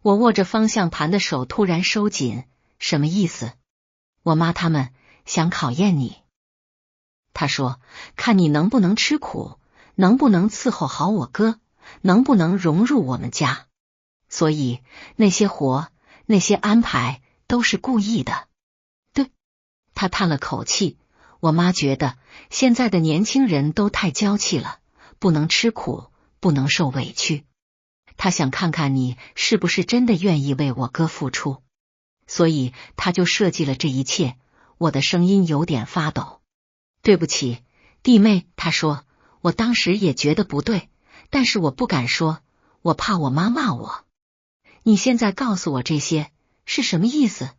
我握着方向盘的手突然收紧，什么意思？我妈他们想考验你。她说，看你能不能吃苦，能不能伺候好我哥，能不能融入我们家。所以那些活，那些安排都是故意的。对，她叹了口气，我妈觉得现在的年轻人都太娇气了，不能吃苦，不能受委屈。她想看看你是不是真的愿意为我哥付出，所以她就设计了这一切。我的声音有点发抖。对不起，弟妹，她说，我当时也觉得不对，但是我不敢说，我怕我妈骂我。你现在告诉我这些是什么意思？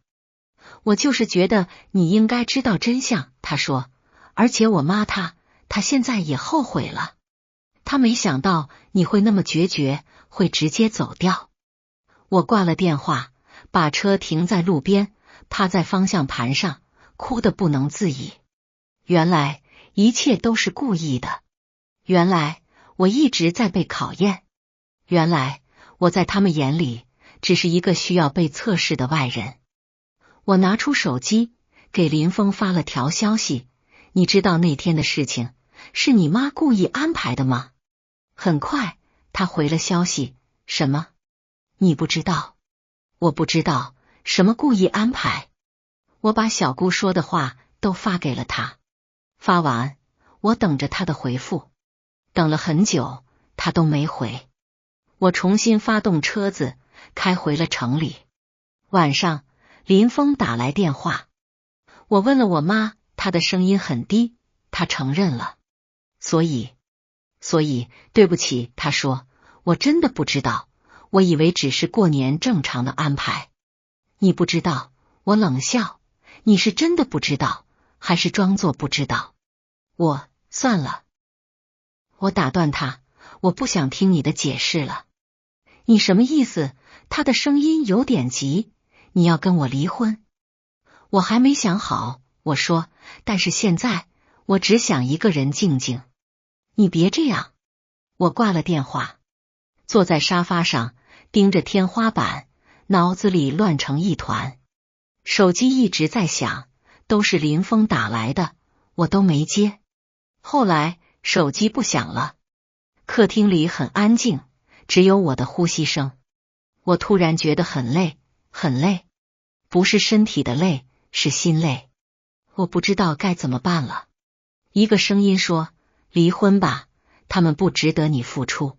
我就是觉得你应该知道真相，她说，而且我妈她现在也后悔了，她没想到你会那么决绝，会直接走掉。我挂了电话，把车停在路边，趴在方向盘上，哭得不能自已。原来一切都是故意的，原来我一直在被考验，原来我在他们眼里只是一个需要被测试的外人。我拿出手机给林峰发了条消息，你知道那天的事情是你妈故意安排的吗？很快他回了消息，什么？你不知道？我不知道，什么故意安排？我把小姑说的话都发给了他。发完，我等着他的回复，等了很久，他都没回。我重新发动车子，开回了城里。晚上，林峰打来电话，我问了我妈，她的声音很低，她承认了。所以，对不起，她说，我真的不知道，我以为只是过年正常的安排。你不知道？我冷笑，你是真的不知道，还是装作不知道？算了。我打断他，我不想听你的解释了。你什么意思？他的声音有点急，你要跟我离婚？我还没想好，我说，但是现在我只想一个人静静。你别这样。我挂了电话，坐在沙发上，盯着天花板，脑子里乱成一团。手机一直在响，都是林峰打来的，我都没接。后来手机不响了，客厅里很安静，只有我的呼吸声。我突然觉得很累，很累，不是身体的累，是心累。我不知道该怎么办了。一个声音说，离婚吧，他们不值得你付出。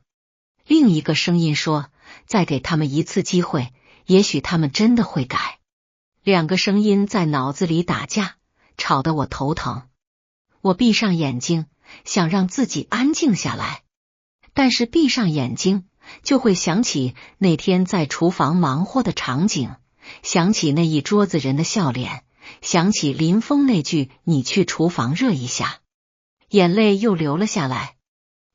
另一个声音说，再给他们一次机会，也许他们真的会改。两个声音在脑子里打架，吵得我头疼。我闭上眼睛，想让自己安静下来，但是闭上眼睛就会想起那天在厨房忙活的场景，想起那一桌子人的笑脸，想起林峰那句你去厨房热一下，眼泪又流了下来。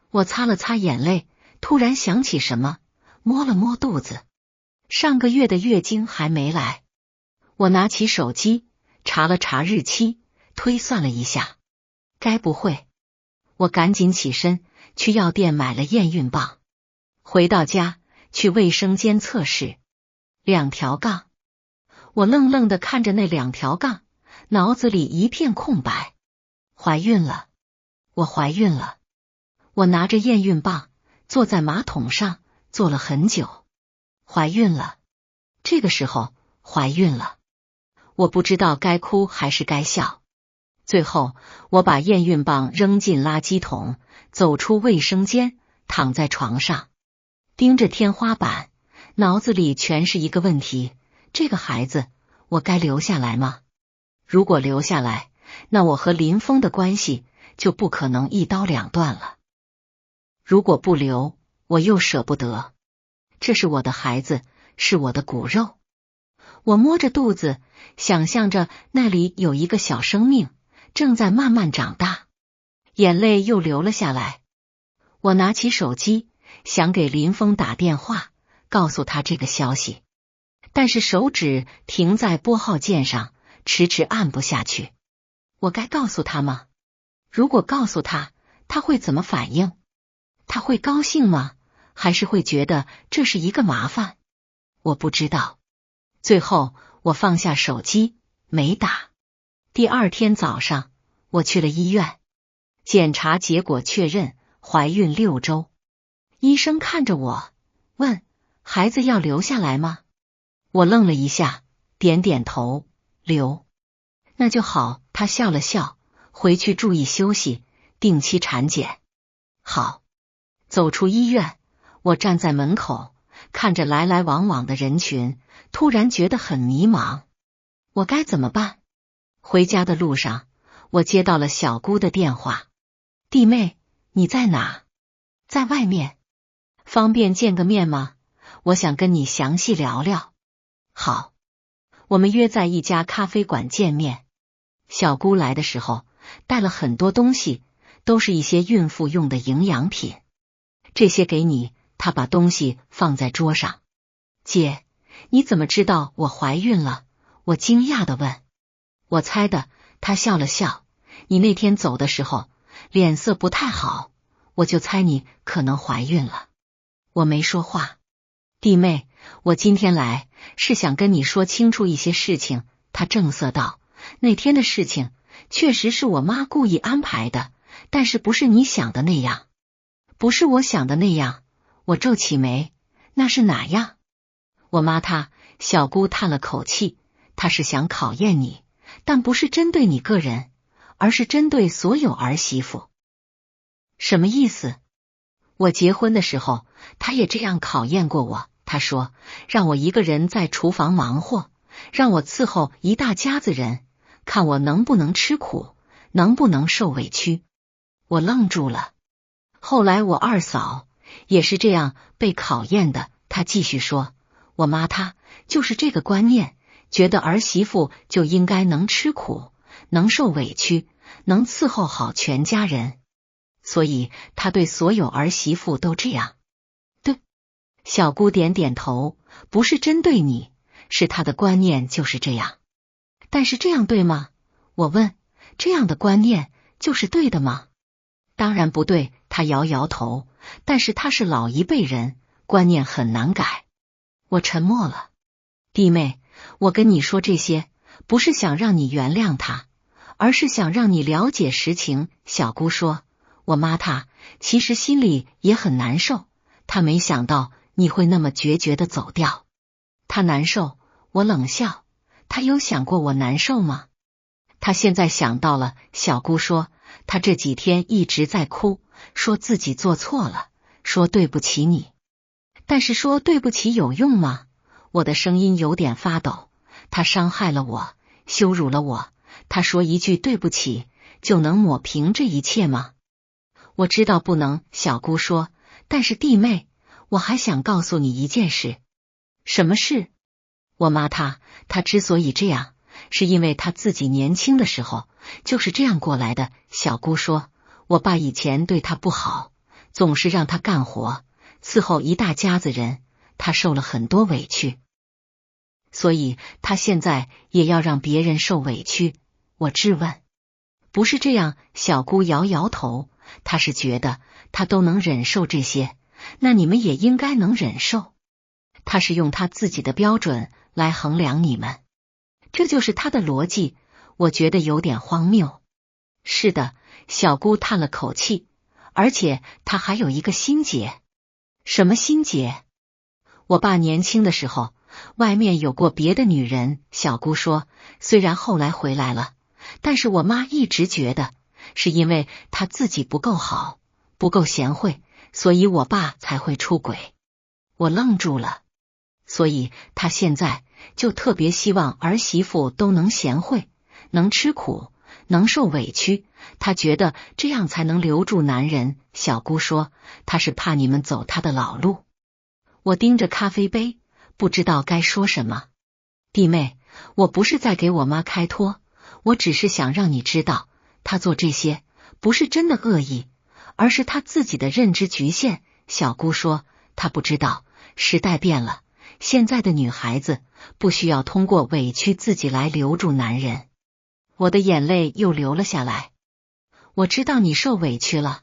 我擦了擦眼泪，突然想起什么，摸了摸肚子，上个月的月经还没来。我拿起手机查了查日期，推算了一下，该不会。我赶紧起身去药店买了验孕棒，回到家去卫生间测试，2条杠。我愣愣地看着那2条杠，脑子里一片空白。怀孕了，我怀孕了。我拿着验孕棒，坐在马桶上，坐了很久。怀孕了。这个时候怀孕了，我不知道该哭还是该笑。最后，我把验孕棒扔进垃圾桶，走出卫生间，躺在床上，盯着天花板，脑子里全是一个问题：这个孩子，我该留下来吗？如果留下来，那我和林峰的关系就不可能一刀两断了。如果不留，我又舍不得。这是我的孩子，是我的骨肉。我摸着肚子，想象着那里有一个小生命，正在慢慢长大，眼泪又流了下来。我拿起手机，想给林峰打电话，告诉他这个消息，但是手指停在拨号键上，迟迟按不下去。我该告诉他吗？如果告诉他，他会怎么反应？他会高兴吗？还是会觉得这是一个麻烦？我不知道。最后，我放下手机，没打。第二天早上，我去了医院，检查结果确认怀孕6周。医生看着我，问：孩子要留下来吗？我愣了一下，点点头，留。那就好。他笑了笑，回去注意休息，定期产检。好。走出医院，我站在门口，看着来来往往的人群，突然觉得很迷茫。我该怎么办？回家的路上，我接到了小姑的电话：弟妹，你在哪？在外面。方便见个面吗？我想跟你详细聊聊。好。我们约在一家咖啡馆见面。小姑来的时候带了很多东西，都是一些孕妇用的营养品。这些给你。她把东西放在桌上。姐，你怎么知道我怀孕了？我惊讶地问。我猜的。她笑了笑。你那天走的时候脸色不太好，我就猜你可能怀孕了。我没说话。弟妹，我今天来是想跟你说清楚一些事情。她正色道。那天的事情确实是我妈故意安排的，但是不是你想的那样。不是我想的那样。我皱起眉，那是哪样？我妈她，小姑叹了口气，她是想考验你，但不是针对你个人，而是针对所有儿媳妇。什么意思？我结婚的时候，她也这样考验过我。她说让我一个人在厨房忙活，让我伺候一大家子人，看我能不能吃苦，能不能受委屈。我愣住了。后来我二嫂也是这样被考验的。她继续说，我妈她就是这个观念，觉得儿媳妇就应该能吃苦，能受委屈，能伺候好全家人，所以她对所有儿媳妇都这样。对。小姑点点头，不是针对你，是她的观念就是这样。但是这样对吗？我问，这样的观念就是对的吗？当然不对。她摇摇头，但是她是老一辈人，观念很难改。我沉默了。弟妹，我跟你说这些，不是想让你原谅她，而是想让你了解实情。小姑说，我妈她其实心里也很难受，她没想到你会那么决绝的走掉。她难受。我冷笑。她有想过我难受吗？她现在想到了。小姑说，她这几天一直在哭，说自己做错了，说对不起你。但是说对不起有用吗？我的声音有点发抖。她伤害了我，羞辱了我，她说一句对不起就能抹平这一切吗？我知道不能。小姑说，但是弟妹，我还想告诉你一件事。什么事？我妈她之所以这样，是因为她自己年轻的时候就是这样过来的。小姑说，我爸以前对她不好，总是让她干活，伺候一大家子人，她受了很多委屈，所以她现在也要让别人受委屈。我质问，不是这样。小姑摇摇头，她是觉得她都能忍受这些，那你们也应该能忍受。她是用她自己的标准来衡量你们，这就是她的逻辑。我觉得有点荒谬。是的。小姑叹了口气，而且他还有一个心结。什么心结？我爸年轻的时候外面有过别的女人，小姑说，虽然后来回来了，但是我妈一直觉得是因为他自己不够好，不够贤惠，所以我爸才会出轨。我愣住了，所以他现在就特别希望儿媳妇都能贤惠，能吃苦，能受委屈，他觉得这样才能留住男人。小姑说，他是怕你们走他的老路。我盯着咖啡杯，不知道该说什么。弟妹，我不是在给我妈开脱，我只是想让你知道，她做这些不是真的恶意，而是她自己的认知局限。小姑说，她不知道，时代变了，现在的女孩子不需要通过委屈自己来留住男人。我的眼泪又流了下来。我知道你受委屈了，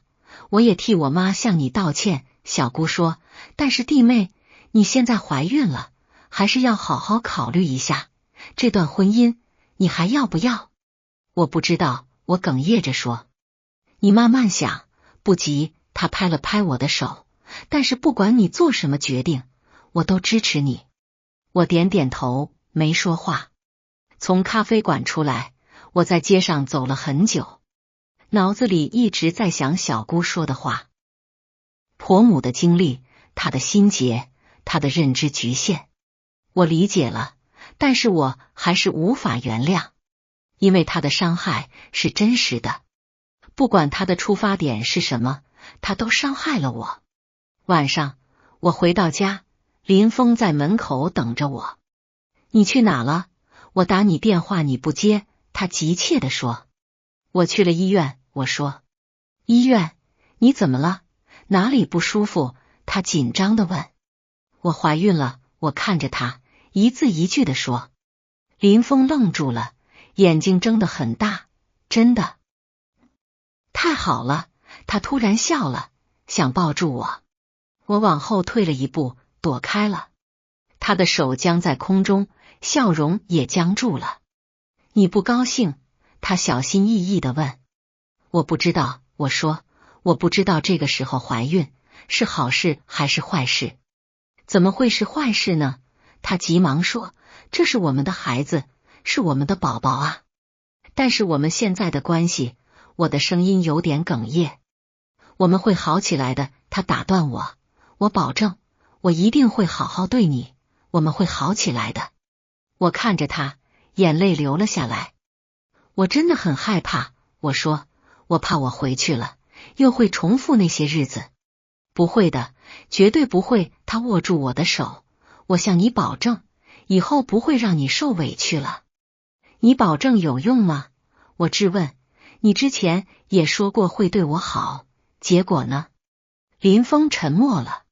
我也替我妈向你道歉。小姑说，但是弟妹，你现在怀孕了，还是要好好考虑一下，这段婚姻你还要不要？我不知道，我哽咽着说。你慢慢想，不急。她拍了拍我的手，但是不管你做什么决定，我都支持你。我点点头，没说话。从咖啡馆出来，我在街上走了很久，脑子里一直在想小姑说的话。婆母的经历，她的心结，她的认知局限，我理解了，但是我还是无法原谅，因为她的伤害是真实的，不管她的出发点是什么，她都伤害了我。晚上，我回到家，林峰在门口等着我。你去哪了？我打你电话你不接，他急切地说。我去了医院，我说。医院？你怎么了？哪里不舒服？他紧张地问。我怀孕了，我看着他，一字一句地说。林峰愣住了，眼睛睁得很大。真的？太好了，他突然笑了，想抱住我。我往后退了一步，躲开了。他的手僵在空中，笑容也僵住了。你不高兴？他小心翼翼地问。我不知道，我说，我不知道这个时候怀孕是好事还是坏事。怎么会是坏事呢？他急忙说，这是我们的孩子，是我们的宝宝啊。但是我们现在的关系，我的声音有点哽咽。我们会好起来的，他打断我，我保证，我一定会好好对你，我们会好起来的。我看着他，眼泪流了下来。我真的很害怕，我说，我怕我回去了，又会重复那些日子。不会的，绝对不会。他握住我的手，我向你保证，以后不会让你受委屈了。你保证有用吗？我质问。你之前也说过会对我好，结果呢？林峰沉默了。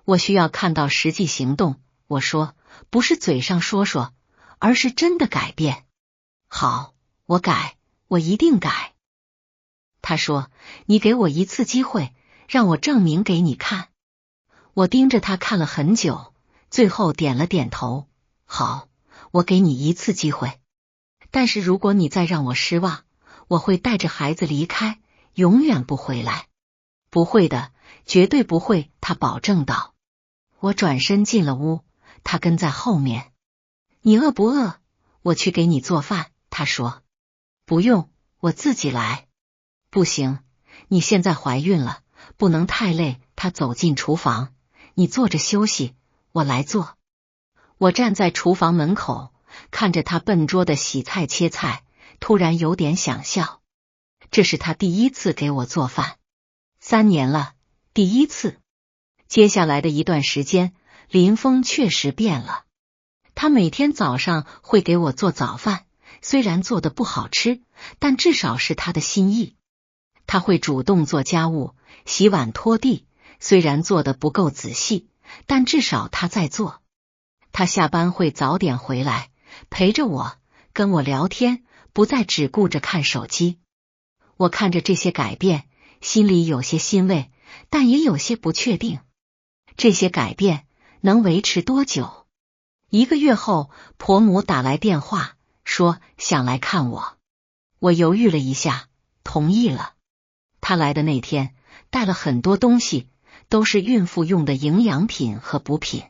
我需要看到实际行动，我说，不是嘴上说说，而是真的改变。好，我改，我一定改。他说，你给我一次机会，让我证明给你看。我盯着他看了很久，最后点了点头。好，我给你一次机会，但是如果你再让我失望，我会带着孩子离开，永远不回来。不会的，绝对不会，他保证道。我转身进了屋，他跟在后面。你饿不饿？我去给你做饭，他说。不用，我自己来。不行，你现在怀孕了，不能太累。他走进厨房，你坐着休息，我来做。我站在厨房门口，看着他笨拙的洗菜切菜，突然有点想笑。这是他第一次给我做饭，3年了，第一次。接下来的一段时间，林峰确实变了。他每天早上会给我做早饭，虽然做的不好吃，但至少是他的心意。他会主动做家务，洗碗拖地，虽然做的不够仔细，但至少他在做。他下班会早点回来，陪着我，跟我聊天，不再只顾着看手机。我看着这些改变，心里有些欣慰，但也有些不确定。这些改变能维持多久？1个月后，婆母打来电话，说想来看我。我犹豫了一下，同意了。他来的那天，带了很多东西，都是孕妇用的营养品和补品。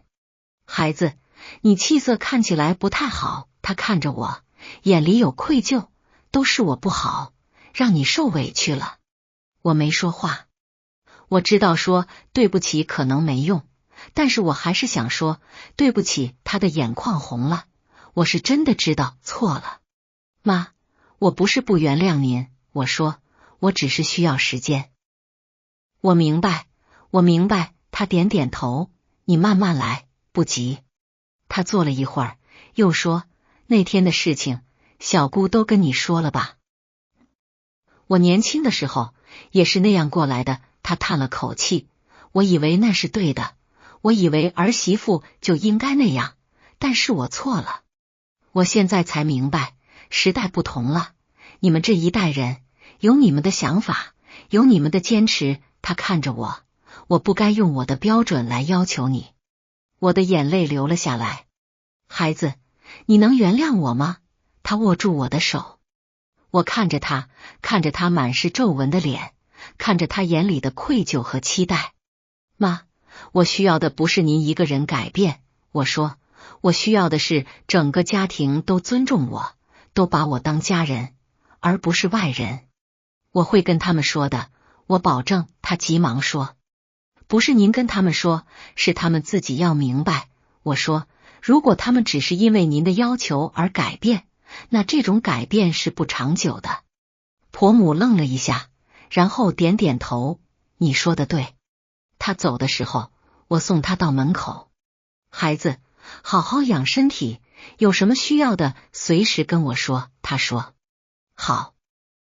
孩子，你气色看起来不太好。他看着我，眼里有愧疚，都是我不好，让你受委屈了。我没说话，我知道说对不起可能没用，但是我还是想说对不起。他的眼眶红了，我是真的知道错了。妈，我不是不原谅您，我说，我只是需要时间。我明白，我明白。他点点头，你慢慢来，不急。他坐了一会儿，又说，那天的事情，小姑都跟你说了吧？我年轻的时候也是那样过来的。他叹了口气，我以为那是对的，我以为儿媳妇就应该那样，但是我错了。我现在才明白，时代不同了，你们这一代人有你们的想法，有你们的坚持。他看着我，我不该用我的标准来要求你。我的眼泪流了下来。孩子，你能原谅我吗？他握住我的手，我看着他，看着他满是皱纹的脸，看着他眼里的愧疚和期待。妈，我需要的不是您一个人改变，我说，我需要的是整个家庭都尊重我，都把我当家人，而不是外人。我会跟他们说的，我保证。他急忙说，不是您跟他们说，是他们自己要明白。我说，如果他们只是因为您的要求而改变，那这种改变是不长久的。婆母愣了一下，然后点点头，你说的对。他走的时候，我送他到门口。孩子，好好养身体，有什么需要的随时跟我说。他说好。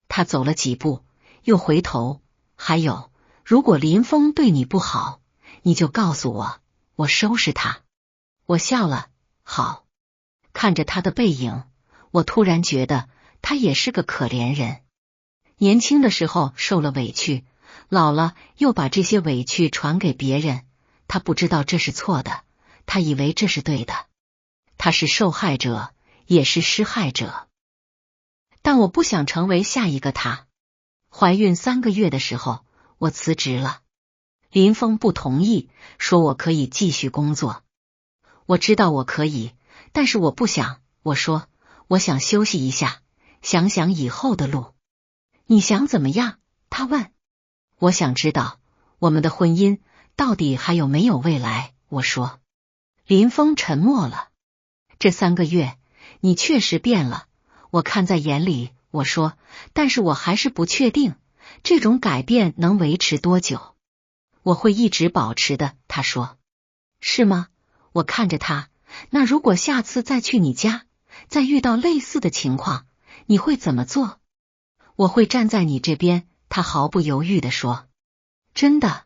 他走了几步，又回头，还有，如果林峰对你不好，你就告诉我，我收拾他。我笑了，好。看着他的背影，我突然觉得他也是个可怜人。年轻的时候受了委屈，老了又把这些委屈传给别人，他不知道这是错的，他以为这是对的。他是受害者，也是施害者。但我不想成为下一个他。怀孕3个月的时候，我辞职了。林峰不同意，说我可以继续工作。我知道我可以，但是我不想。我说，我想休息一下，想想以后的路。你想怎么样？他问。我想知道我们的婚姻到底还有没有未来。我说。林峰沉默了。这3个月，你确实变了，我看在眼里。我说，但是我还是不确定，这种改变能维持多久。我会一直保持的。他说。是吗？我看着他，那如果下次再去你家，再遇到类似的情况，你会怎么做？我会站在你这边。他毫不犹豫地说。真的？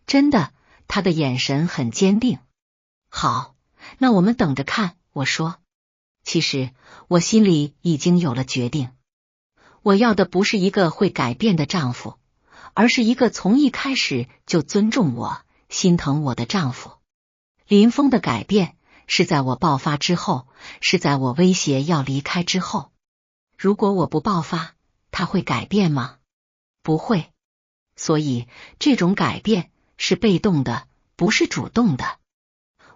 真的。他的眼神很坚定。好，那我们等着看。我说。其实我心里已经有了决定，我要的不是一个会改变的丈夫，而是一个从一开始就尊重我、心疼我的丈夫。林峰的改变是在我爆发之后，是在我威胁要离开之后。如果我不爆发，他会改变吗？不会。所以这种改变是被动的，不是主动的。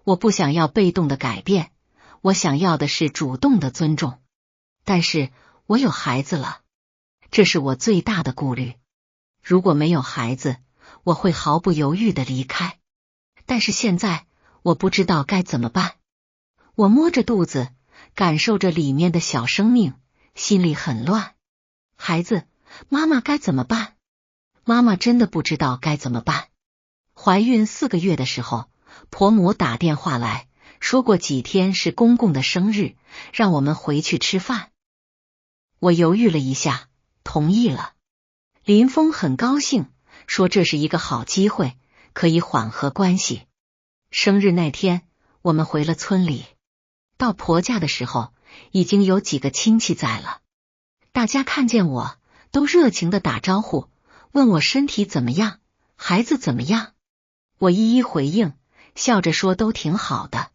我不想要被动的改变，我想要的是主动的尊重。但是我有孩子了，这是我最大的顾虑。如果没有孩子，我会毫不犹豫的离开。但是现在我不知道该怎么办。我摸着肚子，感受着里面的小生命，心里很乱。孩子，妈妈该怎么办？妈妈真的不知道该怎么办。怀孕4个月的时候，婆母打电话来，说过几天是公公的生日，让我们回去吃饭。我犹豫了一下，同意了。林峰很高兴，说这是一个好机会，可以缓和关系。生日那天，我们回了村里。到婆家的时候，已经有几个亲戚在了。大家看见我，都热情的打招呼，问我身体怎么样，孩子怎么样。我一一回应，笑着说都挺好的。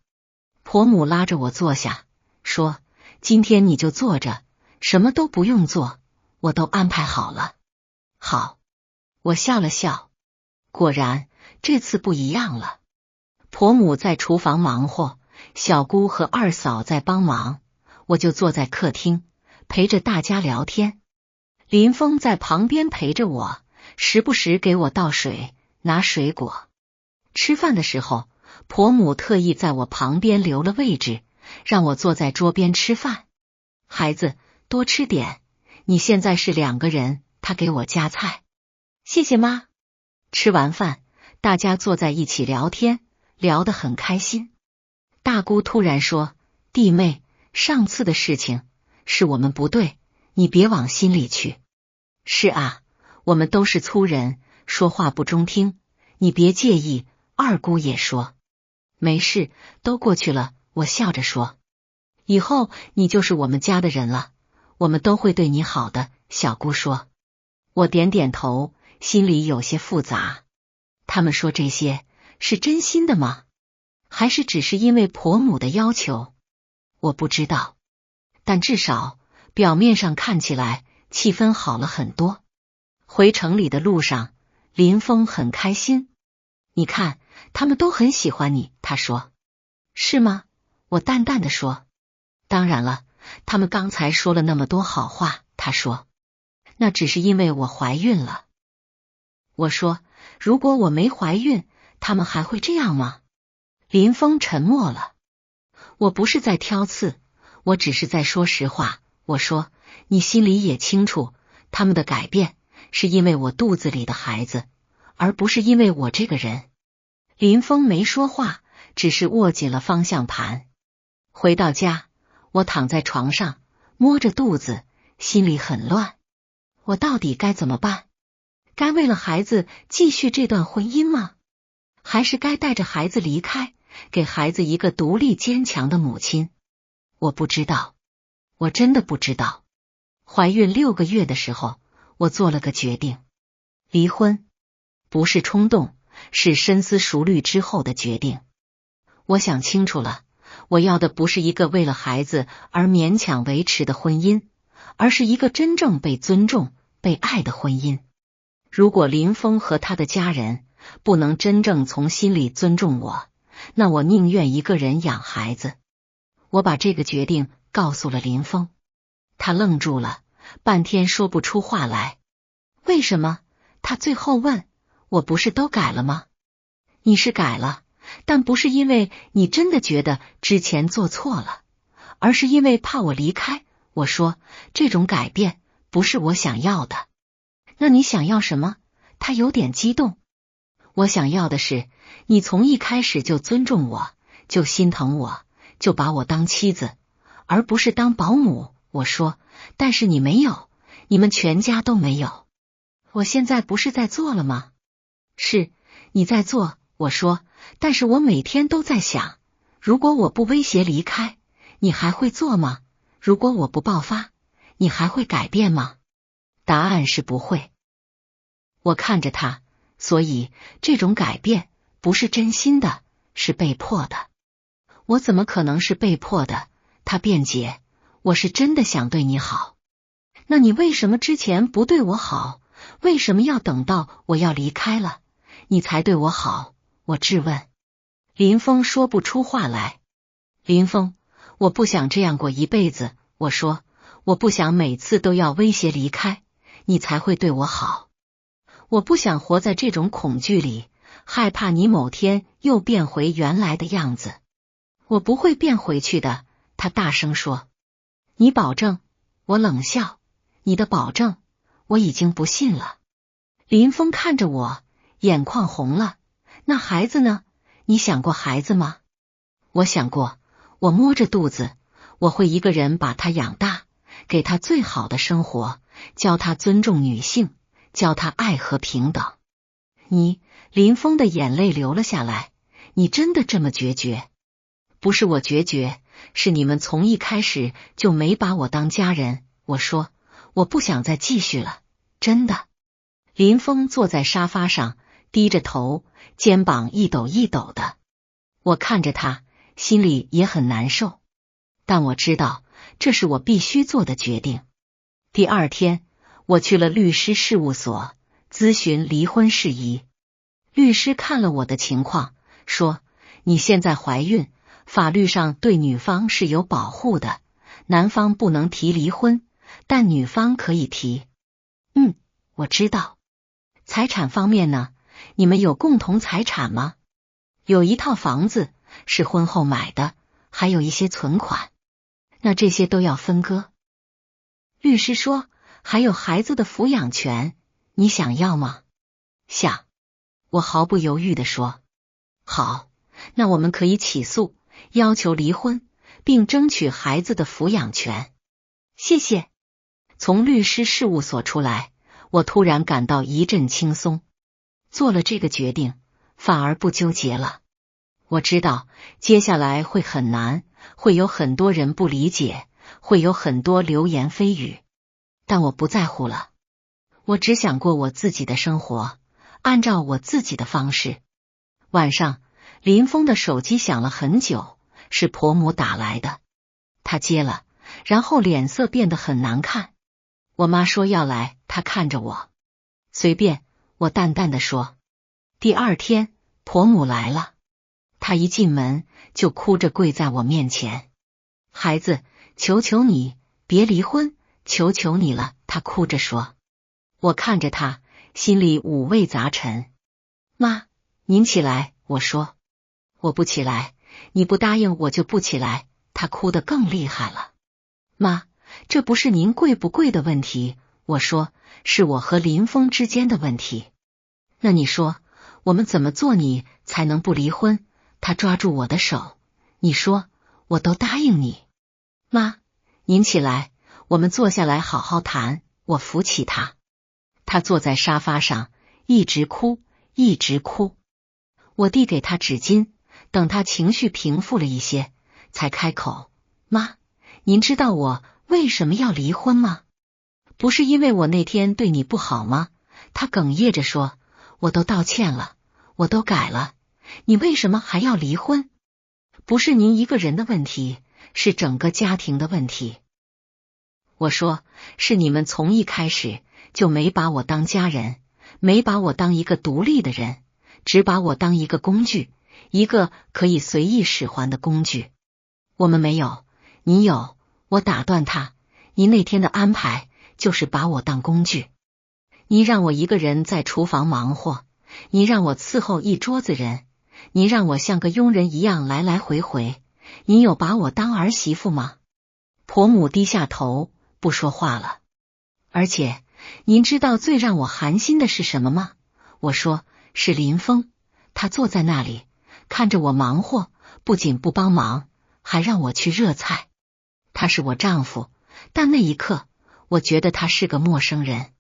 婆母拉着我坐下，说今天你就坐着，什么都不用做，我都安排好了。好，我笑了笑。果然，这次不一样了。婆母在厨房忙活，小姑和二嫂在帮忙，我就坐在客厅陪着大家聊天。林峰在旁边陪着我，时不时给我倒水，拿水果。吃饭的时候，婆母特意在我旁边留了位置，让我坐在桌边吃饭。孩子，多吃点，你现在是2个人，她给我夹菜。谢谢妈。吃完饭，大家坐在一起聊天，聊得很开心。大姑突然说：“弟妹，上次的事情是我们不对，你别往心里去。”是啊，我们都是粗人，说话不中听，你别介意。二姑也说：“没事，都过去了。”我笑着说：“以后你就是我们家的人了，我们都会对你好的。”小姑说。我点点头，心里有些复杂。他们说这些是真心的吗？还是只是因为婆母的要求？我不知道，但至少表面上看起来气氛好了很多。回城里的路上，林峰很开心。你看，他们都很喜欢你，他说。是吗？我淡淡的说。当然了，他们刚才说了那么多好话，他说。那只是因为我怀孕了。我说，如果我没怀孕，他们还会这样吗？林峰沉默了。我不是在挑刺，我只是在说实话。我说，你心里也清楚，他们的改变是因为我肚子里的孩子，而不是因为我这个人。林峰没说话，只是握紧了方向盘。回到家，我躺在床上，摸着肚子，心里很乱。我到底该怎么办？该为了孩子继续这段婚姻吗？还是该带着孩子离开，给孩子一个独立坚强的母亲？我不知道，我真的不知道。怀孕6个月的时候，我做了个决定，离婚。不是冲动，是深思熟虑之后的决定。我想清楚了，我要的不是一个为了孩子而勉强维持的婚姻，而是一个真正被尊重、被爱的婚姻。如果林峰和他的家人不能真正从心里尊重我，那我宁愿一个人养孩子。我把这个决定告诉了林峰，他愣住了，半天说不出话来。为什么？他最后问。我不是都改了吗？你是改了，但不是因为你真的觉得之前做错了，而是因为怕我离开。我说，这种改变不是我想要的。那你想要什么？他有点激动。我想要的是，你从一开始就尊重我，就心疼我，就把我当妻子，而不是当保姆。我说，但是你没有，你们全家都没有。我现在不是在做了吗？是，你在做。我说，但是我每天都在想，如果我不威胁离开，你还会做吗？如果我不爆发，你还会改变吗？答案是不会。我看着他，所以这种改变不是真心的，是被迫的。我怎么可能是被迫的？他辩解，我是真的想对你好。那你为什么之前不对我好？为什么要等到我要离开了，你才对我好？我质问。林峰说不出话来。林峰，我不想这样过一辈子。我说，我不想每次都要威胁离开，你才会对我好。我不想活在这种恐惧里，害怕你某天又变回原来的样子。我不会变回去的，他大声说。你保证？我冷笑。你的保证？我已经不信了。林峰看着我，眼眶红了。那孩子呢？你想过孩子吗？我想过，我摸着肚子，我会一个人把他养大，给他最好的生活，教他尊重女性，教他爱和平等。你，林峰的眼泪流了下来。你真的这么决绝？不是我决绝，是你们从一开始就没把我当家人。我说，我不想再继续了，真的。林峰坐在沙发上，低着头，肩膀一抖一抖的。我看着他，心里也很难受，但我知道这是我必须做的决定。第二天，我去了律师事务所咨询离婚事宜。律师看了我的情况，说：你现在怀孕，法律上对女方是有保护的，男方不能提离婚，但女方可以提。我知道。财产方面呢？你们有共同财产吗？有一套房子是婚后买的，还有一些存款。那这些都要分割。律师说，还有孩子的抚养权，你想要吗？想。我毫不犹豫地说，好，那我们可以起诉，要求离婚，并争取孩子的抚养权。谢谢。从律师事务所出来，我突然感到一阵轻松，做了这个决定，反而不纠结了。我知道接下来会很难，会有很多人不理解，会有很多流言蜚语，但我不在乎了。我只想过我自己的生活，按照我自己的方式。晚上，林峰的手机响了很久，是婆母打来的。他接了，然后脸色变得很难看。我妈说要来，她看着我。随便，我淡淡的说。第二天，婆母来了。她一进门就哭着跪在我面前。孩子，求求你，别离婚，求求你了，她哭着说。我看着她，心里五味杂陈。妈，您起来，我说。我不起来，你不答应我就不起来，她哭得更厉害了。妈，这不是您跪不跪的问题，我说，是我和林峰之间的问题。那你说，我们怎么做你才能不离婚？他抓住我的手，你说，我都答应你。妈，您起来，我们坐下来好好谈。我扶起他，他坐在沙发上，一直哭，一直哭。我递给他纸巾，等他情绪平复了一些，才开口。妈，您知道我为什么要离婚吗？不是因为我那天对你不好吗？他哽咽着说，我都道歉了，我都改了，你为什么还要离婚？不是您一个人的问题，是整个家庭的问题。我说，是你们从一开始就没把我当家人，没把我当一个独立的人，只把我当一个工具，一个可以随意使唤的工具。我们没有，你有。我打断他，你那天的安排就是把我当工具。你让我一个人在厨房忙活，你让我伺候一桌子人，你让我像个佣人一样来来回回，你有把我当儿媳妇吗？婆母低下头不说话了。而且您知道最让我寒心的是什么吗？我说，是林峰，他坐在那里看着我忙活，不仅不帮忙，还让我去热菜。他是我丈夫，但那一刻我觉得他是个陌生人。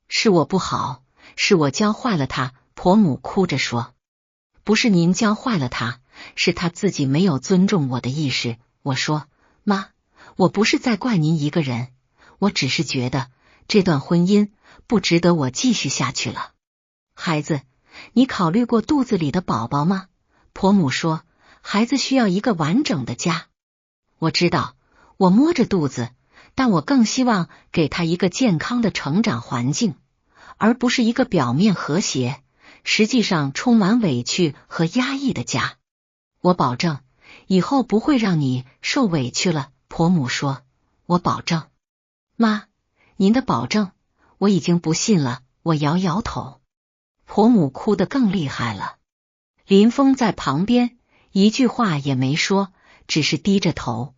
是我不好，是我教坏了他。婆母哭着说，不是您教坏了他，是他自己没有尊重我的意识。我说，妈，我不是在怪您一个人，我只是觉得这段婚姻不值得我继续下去了。孩子，你考虑过肚子里的宝宝吗？婆母说，孩子需要一个完整的家。我知道，我摸着肚子，但我更希望给他一个健康的成长环境，而不是一个表面和谐，实际上充满委屈和压抑的家。我保证，以后不会让你受委屈了。婆母说，我保证。妈，您的保证，我已经不信了。我摇摇头。婆母哭得更厉害了。林峰在旁边一句话也没说，只是低着头。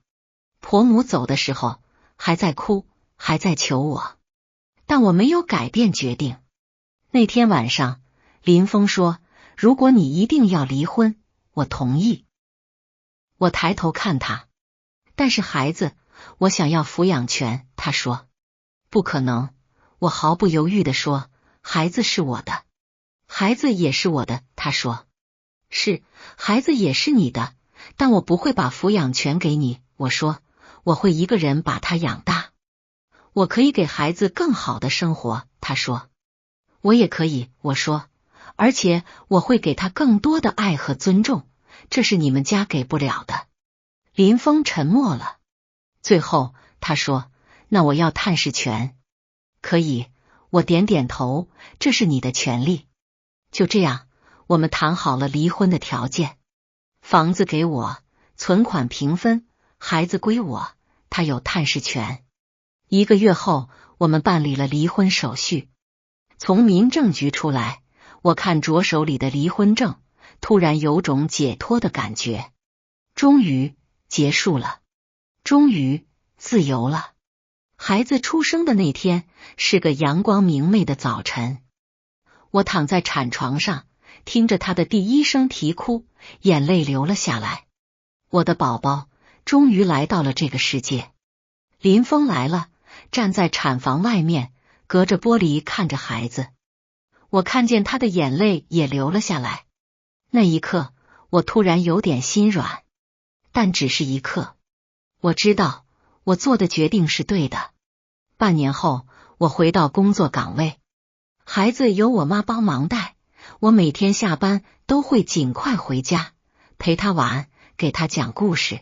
婆母走的时候还在哭，还在求我，但我没有改变决定。那天晚上，林峰说，如果你一定要离婚，我同意。我抬头看他，但是孩子，我想要抚养权。他说，不可能。我毫不犹豫地说，孩子是我的，孩子也是我的。他说，是，孩子也是你的，但我不会把抚养权给你。我说，我会一个人把他养大，我可以给孩子更好的生活。他说，我也可以。我说，而且我会给他更多的爱和尊重，这是你们家给不了的。林峰沉默了，最后他说，那我要探视权。可以，我点点头，这是你的权利。就这样，我们谈好了离婚的条件，房子给我，存款平分，孩子归我，他有探视权。1个月后，我们办理了离婚手续。从民政局出来，我看着手里的离婚证，突然有种解脱的感觉。终于结束了，终于自由了。孩子出生的那天是个阳光明媚的早晨，我躺在产床上，听着他的第一声啼哭，眼泪流了下来。我的宝宝终于来到了这个世界。林峰来了，站在产房外面，隔着玻璃看着孩子。我看见他的眼泪也流了下来。那一刻，我突然有点心软，但只是一刻。我知道我做的决定是对的。半年后，我回到工作岗位，孩子由我妈帮忙带，我每天下班都会尽快回家，陪他玩，给他讲故事。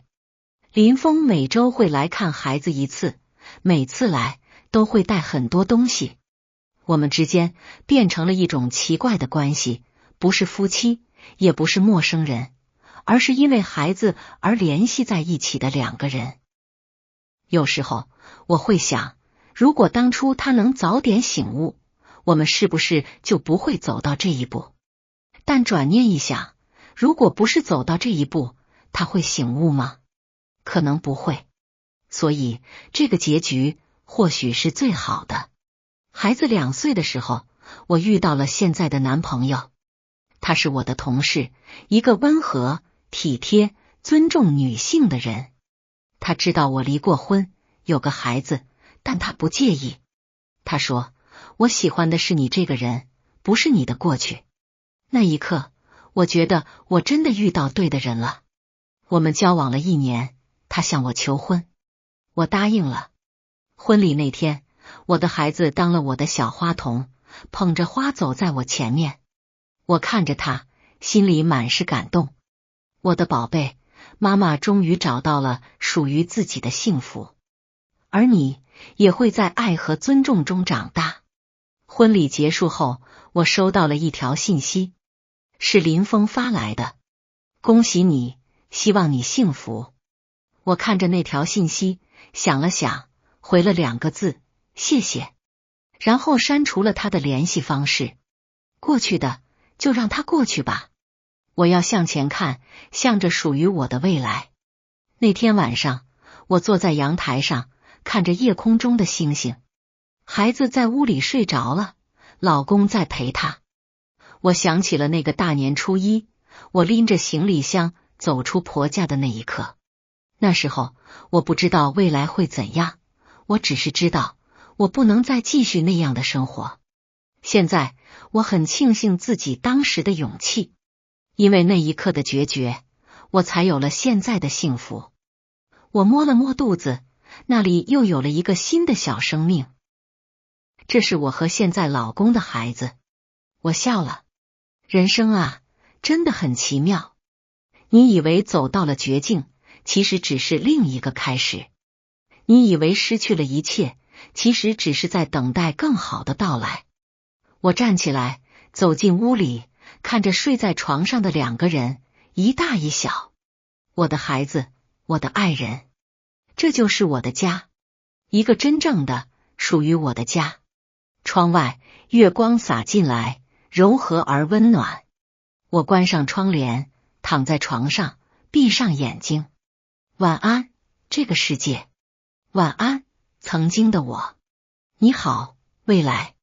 林峰每周会来看孩子1次，每次来都会带很多东西。我们之间变成了一种奇怪的关系，不是夫妻，也不是陌生人，而是因为孩子而联系在一起的2个人。有时候我会想，如果当初他能早点醒悟，我们是不是就不会走到这一步？但转念一想，如果不是走到这一步，他会醒悟吗？可能不会。所以这个结局或许是最好的。孩子2岁的时候，我遇到了现在的男朋友。他是我的同事，一个温和、体贴、尊重女性的人。他知道我离过婚，有个孩子，但他不介意。他说，我喜欢的是你这个人，不是你的过去。那一刻，我觉得我真的遇到对的人了。我们交往了1年，他向我求婚，我答应了。婚礼那天，我的孩子当了我的小花童，捧着花走在我前面。我看着他，心里满是感动。我的宝贝，妈妈终于找到了属于自己的幸福，而你也会在爱和尊重中长大。婚礼结束后，我收到了一条信息，是林峰发来的，恭喜你，希望你幸福。我看着那条信息，想了想，回了2个字，谢谢，然后删除了他的联系方式。过去的就让它过去吧，我要向前看，向着属于我的未来。那天晚上，我坐在阳台上，看着夜空中的星星。孩子在屋里睡着了，老公在陪他。我想起了那个大年初一，我拎着行李箱走出婆家的那一刻。那时候，我不知道未来会怎样，我只是知道，我不能再继续那样的生活。现在，我很庆幸自己当时的勇气，因为那一刻的决绝，我才有了现在的幸福。我摸了摸肚子，那里又有了一个新的小生命。这是我和现在老公的孩子。我笑了。人生啊，真的很奇妙。你以为走到了绝境，其实只是另一个开始。你以为失去了一切，其实只是在等待更好的到来。我站起来，走进屋里，看着睡在床上的2个人，一大一小。我的孩子，我的爱人，这就是我的家，一个真正的属于我的家。窗外月光洒进来，柔和而温暖。我关上窗帘，躺在床上，闭上眼睛。晚安，这个世界。晚安，曾经的我。你好，未来。